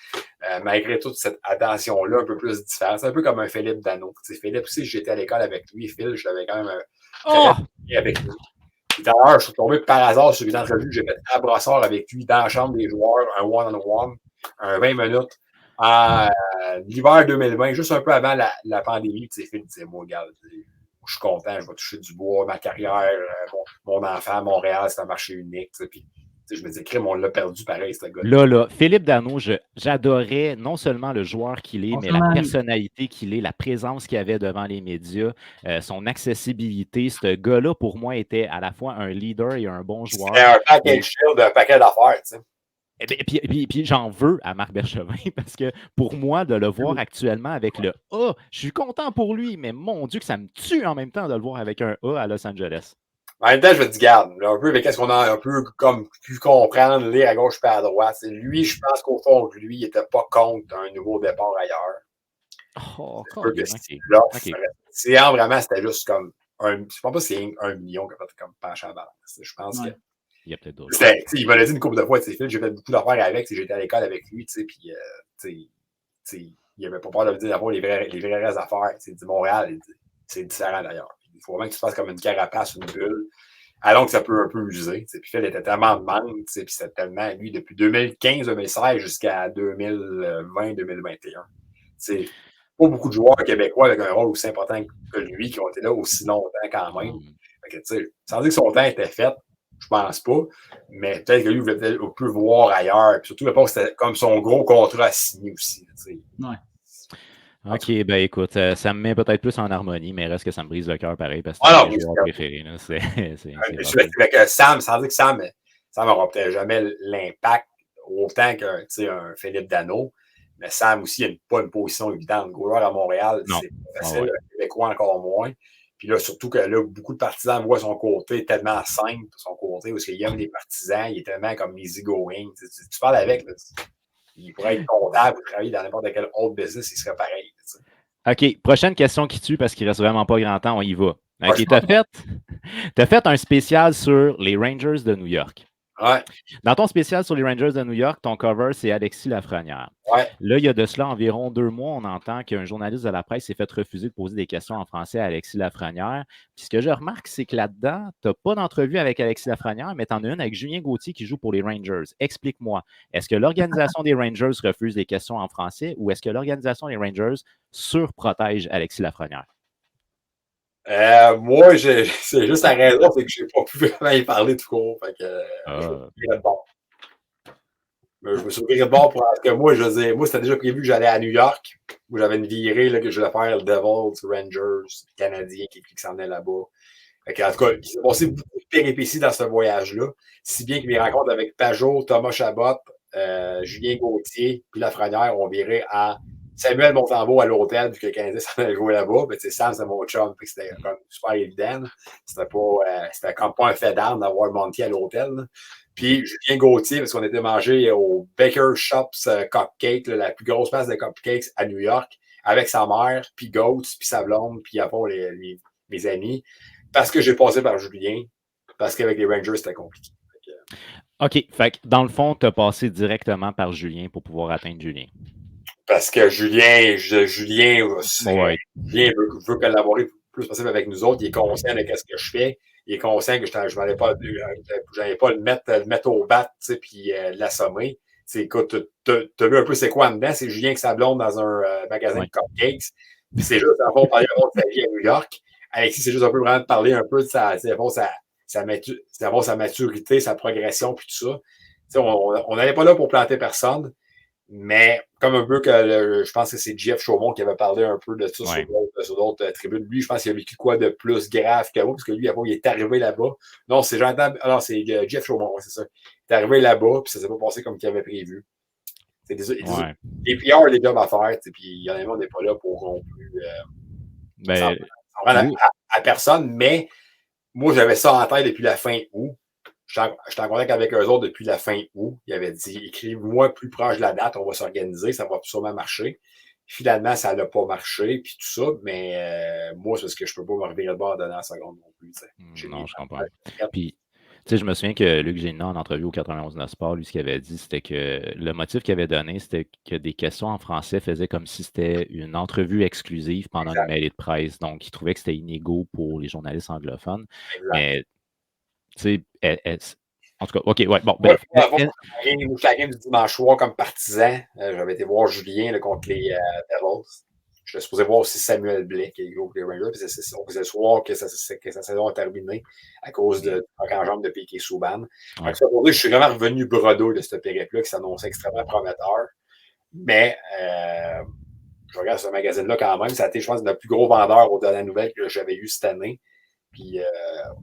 malgré toute cette attention-là un peu plus différente. C'est un peu comme un Philippe Danault. Philippe aussi, j'étais à l'école avec lui. Phil, je l'avais quand même très bien avec lui. D'ailleurs, je suis tombé par hasard sur une entrevue que j'ai faite à Brossard avec lui dans la chambre des joueurs, un one-on-one, un 20 minutes. En l'hiver 2020, juste un peu avant la pandémie, tu sais, Phil disait, moi, regarde, je suis content, je vais toucher du bois, ma carrière, mon enfant à Montréal, c'est un marché unique. Puis, je me disais, crime, on l'a perdu pareil, ce gars.
Là, Philippe Danault, j'adorais non seulement le joueur qu'il est, mais la personnalité qu'il est, la présence qu'il avait devant les médias, son accessibilité. Ce gars-là, pour moi, était à la fois un leader et un bon joueur.
C'était un paquet de shield, un paquet d'affaires, tu sais.
Et puis j'en veux à Marc Bergevin parce que pour moi, de le voir actuellement avec le A, je suis content pour lui, mais mon Dieu que ça me tue en même temps de le voir avec un A à Los Angeles.
En même temps, je te dis, garde, un peu avec ce qu'on a un peu comme pu comprendre, lire à gauche et à droite. Lui, je pense qu'au fond, lui, il n'était pas contre un nouveau départ ailleurs.
Oh,
c'est vraiment, c'était juste comme je ne pense pas que c'est 1 million qui a fait comme pencher à balance. Je pense que.
Il y a peut-être d'autres.
Il m'a dit une couple de fois, j'ai fait beaucoup d'affaires avec, j'étais à l'école avec lui, puis il n'avait pas peur de me dire d'avoir les vraies affaires. Il dit Montréal, c'est différent d'ailleurs. Il faut vraiment que tu fasses comme une carapace, une bulle, alors que ça peut un peu user. Puis Phil était tellement de manque, puis c'était tellement, lui, depuis 2015-2016 jusqu'à 2020-2021. Pas beaucoup de joueurs québécois avec un rôle aussi important que lui qui ont été là aussi longtemps quand même. Sans dire que son temps était fait, je pense pas, mais peut-être que lui voulait peut-être un peu voir ailleurs. Puis surtout, je pense que c'était comme son gros contrat à signer aussi.
Ouais.
OK, ben écoute, ça me met peut-être plus en harmonie, mais reste que ça me brise le cœur pareil parce que
c'est
mon joueur préféré.
Je suis avec Sam, sans dire que Sam n'aura peut-être jamais l'impact autant qu'un Philippe Danault. Mais Sam aussi, il n'a pas une position évidente. Le goaler à Montréal, c'est facile. Le Québécois, encore moins. Puis là, surtout que là, beaucoup de partisans voient son côté tellement simple, son côté, parce qu'il aime les partisans, il est tellement comme easy going. Tu parles avec, là, il pourrait être comptable ou travailler dans n'importe quel autre business, il serait pareil.
OK, prochaine question qui tue parce qu'il ne reste vraiment pas grand temps, on y va. OK, tu as fait un spécial sur les Rangers de New York.
Ouais.
Dans ton spécial sur les Rangers de New York, ton cover, c'est Alexis Lafrenière.
Ouais.
Là, il y a de cela environ 2 mois, on entend qu'un journaliste de la presse s'est fait refuser de poser des questions en français à Alexis Lafrenière. Puis ce que je remarque, c'est que là-dedans, tu n'as pas d'entrevue avec Alexis Lafrenière, mais tu en as une avec Julien Gauthier qui joue pour les Rangers. Explique-moi, est-ce que l'organisation des Rangers refuse des questions en français ou est-ce que l'organisation des Rangers surprotège Alexis Lafrenière?
Moi, c'est juste la raison, c'est que je n'ai pas pu vraiment y parler tout court. Fait que, je me suis de bord. Je me suis de bord parce que moi, c'était déjà prévu que j'allais à New York, où j'avais une virée là, que je voulais faire le Devils, Rangers, Canadiens qui s'en venaient là-bas. En tout cas, il s'est passé beaucoup de péripéties dans ce voyage-là, si bien que mes rencontres avec Pajot, Thomas Chabot, Julien Gauthier, puis Lafrenière ont viré à Samuel Montembeault à l'hôtel, vu que le Canadien s'en allait jouer là-bas. Mais Sam, c'est mon chum, puis c'était comme super évident. C'était comme pas un fait d'arme d'avoir Monty à l'hôtel. Puis Julien Gauthier, parce qu'on était mangé au Baker Shops Cupcake, la plus grosse place de cupcakes à New York, avec sa mère, puis Goats, puis sa blonde, puis après mes amis. Parce que j'ai passé par Julien, parce qu'avec les Rangers, c'était compliqué.
OK. Fait que dans le fond, tu as passé directement par Julien pour pouvoir atteindre Julien.
Parce que Julien veut collaborer le plus possible avec nous autres. Il est conscient de ce que je fais. Il est conscient que je n'allais pas le mettre au bat puis l'assommer. Écoute, tu as vu un peu c'est quoi en dedans? C'est Julien qui s'ablonde dans un magasin de cupcakes. Puis c'est juste, en fond, parler de sa vie à New York. Alexis, c'est juste un peu vraiment de parler un peu de sa maturité, sa progression, puis tout ça. On n'allait pas là pour planter personne, mais comme un peu que je pense que c'est Jeff Chaumont qui avait parlé un peu de ça sur d'autres tribunes. Lui, je pense qu'il a vécu quoi de plus grave que moi, parce que lui, il est arrivé là-bas. Non, c'est Jeff Chaumont, c'est ça. Il est arrivé là-bas, puis ça s'est pas passé comme qu'il avait prévu. C'est des PR, des jobs à faire, puis il y en a on n'est pas là pour non plus s'en prendre à personne, mais moi, j'avais ça en tête depuis la fin août. J'étais en contact avec eux autres depuis la fin août. Ils avaient dit, écrivez-moi plus proche de la date, on va s'organiser, ça va sûrement marcher. Finalement, ça n'a pas marché, puis tout ça, mais moi, c'est parce que je ne peux pas me revirer de bord dans la seconde non plus.
Non, je comprends. Puis, je me souviens que Luc Gélinas, en entrevue au 91 Sport, lui, ce qu'il avait dit, c'était que le motif qu'il avait donné, c'était que des questions en français faisaient comme si c'était une entrevue exclusive pendant une mêlée de presse. Donc, il trouvait que c'était inégaux pour les journalistes anglophones. Exact. Mais, tu sais, en tout cas, OK, ouais, bon.
Bref. La game du dimanche soir comme partisan, j'avais été voir Julien contre les Devils. Je suis supposé voir aussi Samuel Blais qui est gros les Rangers. On faisait le soir que sa saison a terminé à cause de en jambe de Piquet Souban. Ouais. Je suis vraiment revenu brodo de ce périple-là qui s'annonçait extrêmement prometteur. Mais je regarde ce magazine-là quand même. Ça a été, je pense, le plus gros vendeur aux dernières nouvelles que j'avais eu cette année. Puis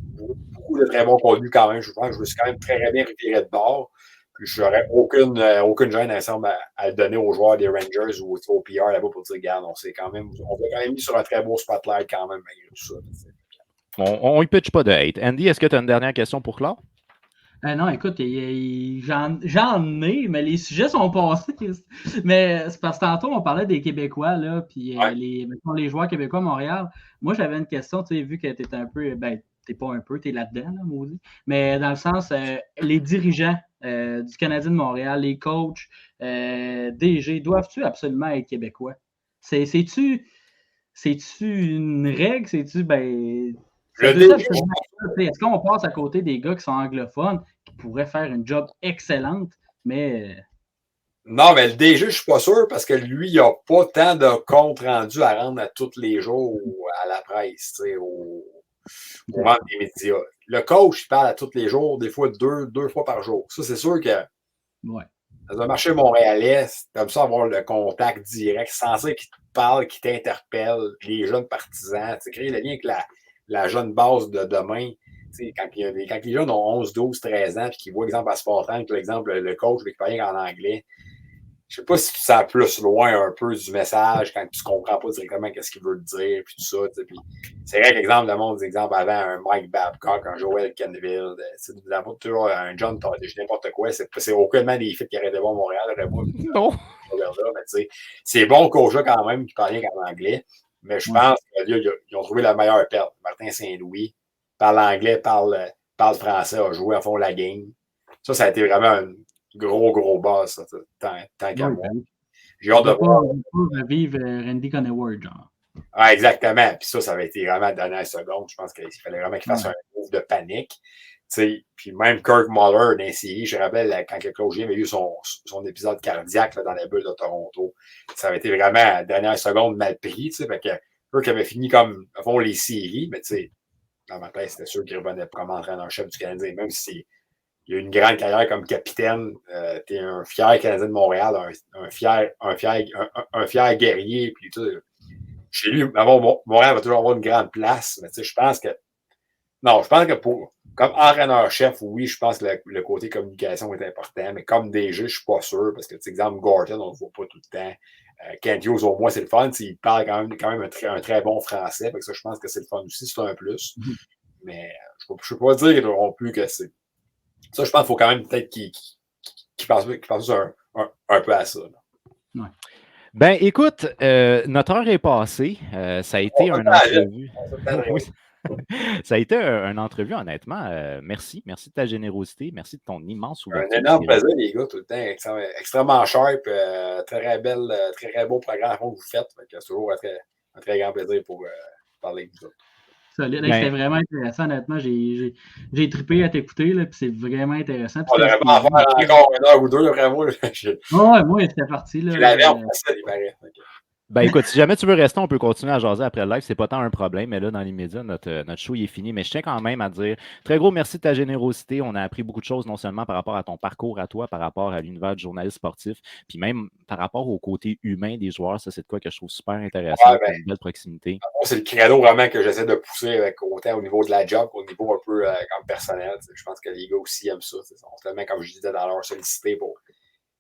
beaucoup de très bons contenus quand même. Je pense que je me suis quand même très bien reviré de bord. Puis je n'aurais aucune gêne ensemble à le donner aux joueurs des Rangers ou au PR là-bas pour dire, regarde, on l'a quand même mis sur un très beau spotlight quand même malgré tout ça.
On ne pitch pas de hate. Andy, est-ce que tu as une dernière question pour Claude?
Non, écoute, j'en ai, mais les sujets sont passés. Mais c'est parce que tantôt, on parlait des Québécois, là, puis les joueurs québécois à Montréal. Moi, j'avais une question, tu sais, vu que tu es un peu, t'es pas un peu, t'es là-dedans, là, maudit. Mais dans le sens, les dirigeants du Canadien de Montréal, les coachs, DG, doivent-tu absolument être québécois? C'est-tu une règle? C'est-tu, est-ce qu'on passe à côté des gars qui sont anglophones, qui pourraient faire une job excellente, mais...
Non, mais le DG, je ne suis pas sûr parce que lui, il n'a pas tant de comptes rendus à rendre à tous les jours à la presse, au monde des médias. Le coach, il parle à tous les jours, des fois deux fois par jour. Ça, c'est sûr que dans un marché montréalais, c'est comme ça avoir le contact direct, sans dire qu'il te parle, qu'il t'interpelle, les jeunes partisans, créer le lien avec la jeune base de demain. Quand les jeunes ont 11, 12, 13 ans et qu'ils voient, exemple, à Sportrank, l'exemple, le coach qui parle en anglais, je ne sais pas si tu sens plus loin un peu du message quand tu ne comprends pas directement ce qu'il veut te dire, puis tout ça. Puis c'est vrai qu'exemple, le monde, exemple, avant un Mike Babcock, un Joel Kenville, toujours un John Toddy, n'importe quoi. C'est aucunement des filles qui auraient de bon Montréal.
Non.
C'est bon coach quand même qui parle rien en anglais. Mais je pense qu'ils ont trouvé la meilleure perte. Martin Saint-Louis parle anglais, parle français, a joué à fond la game. Ça a été vraiment un gros buzz, ça, tant qu'à moi. J'ai hâte de voir.
Vivre Randy Conner-Ward, genre.
Ah, exactement. Puis ça avait été vraiment donné à la seconde. Je pense qu'il fallait vraiment qu'il fasse un move de panique. Puis même Kirk Muller d'un série, je me rappelle quand Claude Julien avait eu son épisode cardiaque là, dans la bulle de Toronto. Ça avait été vraiment à la dernière seconde mal pris. Fait que Kirk avait fini comme à fond les séries, mais dans ma tête, c'était sûr qu'il revenait comme entraîneur-chef du Canadien, même si il a eu une grande carrière comme capitaine. Tu es un fier Canadien de Montréal, un fier guerrier. Puis, chez lui, Montréal va toujours avoir une grande place. Mais je pense que comme entraîneur-chef, oui, je pense que le côté communication est important. Mais comme DG, je ne suis pas sûr. Parce que, exemple, Gorton, on ne le voit pas tout le temps. Kent Hughes, au moins, c'est le fun. Il parle quand même un très bon français. Ça, je pense que c'est le fun aussi. C'est un plus. Mais je ne peux pas dire non plus que c'est. Ça, je pense qu'il faut quand même peut-être qu'il pense un peu à ça.
Ouais. Ben, écoute, notre heure est passée. Ça a été une entrevue. Ça a été une entrevue, honnêtement. Merci de ta générosité. Merci de ton immense ouverture.
Un énorme plaisir, les gars, tout le temps. Extrêmement sharp. Très beau programme que vous faites. C'est toujours un très grand plaisir pour parler avec vous autres.
C'était vraiment intéressant, honnêtement. J'ai trippé à t'écouter, puis c'est vraiment intéressant.
On aurait pas en faire encore une heure ou deux, vraiment.
Ouais, moi, c'était parti.
Je l'avais en passé, il paraît.
Ben écoute, si jamais tu veux rester, on peut continuer à jaser après le live. C'est pas tant un problème, mais là, dans l'immédiat, notre show il est fini. Mais je tiens quand même à dire très gros merci de ta générosité. On a appris beaucoup de choses, non seulement par rapport à ton parcours à toi, par rapport à l'univers du journaliste sportif, puis même par rapport au côté humain des joueurs. Ça, c'est de quoi que je trouve super intéressant,
Ouais, ben,
une belle proximité.
c'est le credo vraiment que j'essaie de pousser avec, autant au niveau de la job qu'au niveau un peu comme personnel. Je pense que les gars aussi aiment ça. Ils sont tellement, comme je disais, dans leur sollicité pour.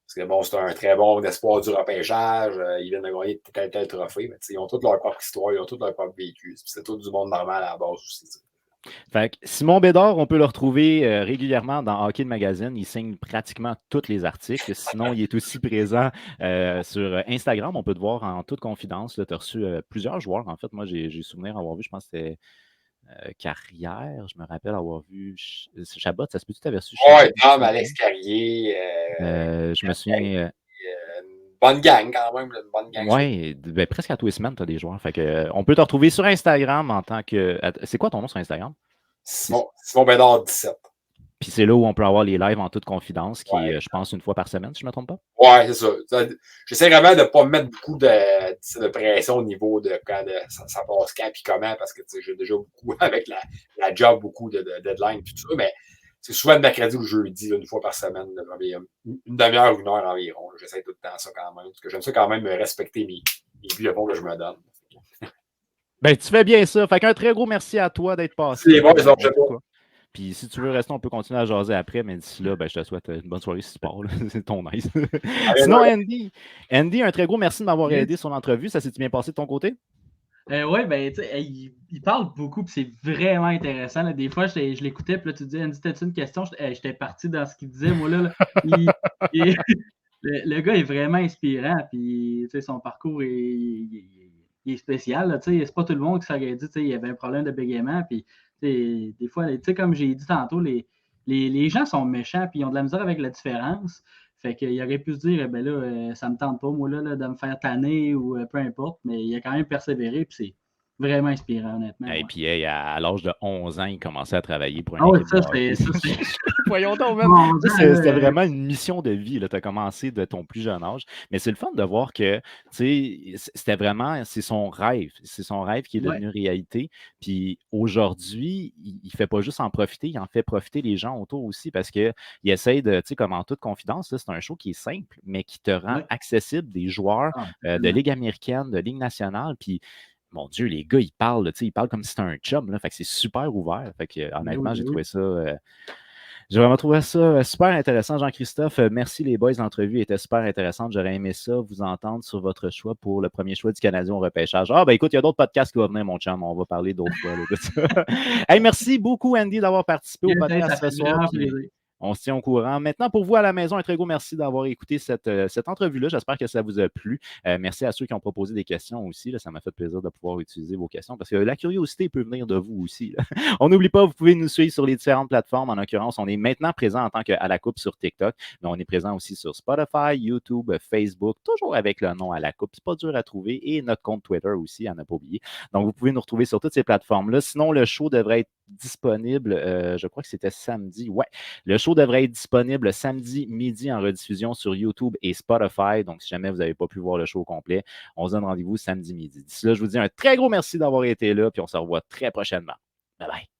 Parce que bon, c'est un très bon espoir du repêchage. Ils viennent de gagner tel trophée. Mais ils ont toute leur propre histoire, ils ont tout leur propre vécu. C'est tout du monde normal à la base aussi.
Fait que Simon Bédard, on peut le retrouver régulièrement dans Hockey Magazine. Il signe pratiquement tous les articles. Sinon, il est aussi présent sur Instagram. On peut te voir en toute confidence. Tu as reçu plusieurs joueurs. En fait, moi, j'ai souvenir avoir vu, je pense que c'était Carrière. Je me rappelle avoir vu Chabot. Ça se peut-tu t'avais reçu Chabot?
Ouais, Dom, Alex Carrier.
Je me souviens.
Une bonne gang quand même. Une bonne gang.
Oui, ben, presque à tous les semaines, tu as des joueurs. Fait que, on peut te retrouver sur Instagram en tant que. C'est quoi ton nom sur Instagram?
Simon Bédard 17.
Puis c'est là où on peut avoir les lives en toute confidence, qui
Ouais.
est, je pense, une fois par semaine, si je ne me trompe pas.
Ouais, c'est ça. J'essaie vraiment de ne pas mettre beaucoup de pression au niveau de quand ça passe quand et comment, parce que j'ai déjà beaucoup, avec la job, beaucoup de deadline et tout ça, mais c'est souvent le mercredi ou le jeudi, là, une fois par semaine, une demi-heure, une heure environ. J'essaie tout le temps ça quand même, parce que j'aime ça quand même respecter mes buts de fond que je me donne.
Ben, tu fais bien ça. Fait qu'un très gros merci à toi d'être passé.
C'est bon, les autres,
Puis si tu veux rester, on peut continuer à jaser après, mais d'ici là, ben, je te souhaite une bonne soirée si tu pars. C'est ton nice. Sinon, Andy, un très gros merci de m'avoir aidé sur l'entrevue. Ça s'est bien passé de ton côté?
Oui, ben, tu sais, il parle beaucoup, puis c'est vraiment intéressant. Là. Des fois, je l'écoutais, puis là, tu disais, Andy, t'as-tu une question? J'étais parti dans ce qu'il disait, moi, là. Le gars est vraiment inspirant, puis, tu sais, son parcours est spécial, là, tu sais. C'est pas tout le monde qui s'aurait dit, tu sais, il y avait un problème de bégaiement, puis, des fois, tu sais, comme j'ai dit tantôt, les gens sont méchants, puis ils ont de la misère avec la différence. Fait qu'il aurait pu se dire, ben là, ça me tente pas, moi, là, de me faire tanner ou peu importe, mais il a quand même persévéré, puis c'est vraiment inspirant, honnêtement.
Et puis, à l'âge de 11 ans, il commençait à travailler pour
Ah
une
ouais,
équipe de hockey. Voyons donc, même. C'était vraiment une mission de vie. Tu as commencé de ton plus jeune âge. Mais c'est le fun de voir que c'était vraiment, c'est son rêve. C'est son rêve qui est devenu réalité. Puis aujourd'hui, il ne fait pas juste en profiter, il en fait profiter les gens autour aussi parce qu'il essaye de, comme en toute confidence, c'est un show qui est simple, mais qui te rend accessible des joueurs de Ligue américaine, de Ligue nationale. Puis mon Dieu, les gars, ils parlent comme si c'était un chum. Là, fait que c'est super ouvert. Fait que, honnêtement, j'ai trouvé ça. J'ai vraiment trouvé ça super intéressant, Jean-Christophe. Merci les boys, l'entrevue était super intéressante. J'aurais aimé ça, vous entendre sur votre choix pour le premier choix du Canadien au repêchage. Ah, ben écoute, il y a d'autres podcasts qui vont venir, mon chum. On va parler d'autres fois de ça. Hey, merci beaucoup, Andy, d'avoir participé au podcast ce soir. On se tient au courant. Maintenant, pour vous à la maison, un très gros merci d'avoir écouté cette entrevue-là. J'espère que ça vous a plu. Merci à ceux qui ont proposé des questions aussi. Là. Ça m'a fait plaisir de pouvoir utiliser vos questions parce que la curiosité peut venir de vous aussi. Là. On n'oublie pas, vous pouvez nous suivre sur les différentes plateformes. En l'occurrence, on est maintenant présent en tant qu'à la coupe sur TikTok, mais on est présent aussi sur Spotify, YouTube, Facebook, toujours avec le nom à la coupe. C'est pas dur à trouver. Et notre compte Twitter aussi, à ne pas oublier. Donc, vous pouvez nous retrouver sur toutes ces plateformes-là. Sinon, le show devrait être disponible, je crois que c'était samedi. Ouais, le show devrait être disponible samedi midi en rediffusion sur YouTube et Spotify. Donc, si jamais vous n'avez pas pu voir le show au complet, on se donne rendez-vous samedi midi. D'ici là, je vous dis un très gros merci d'avoir été là, puis on se revoit très prochainement. Bye bye.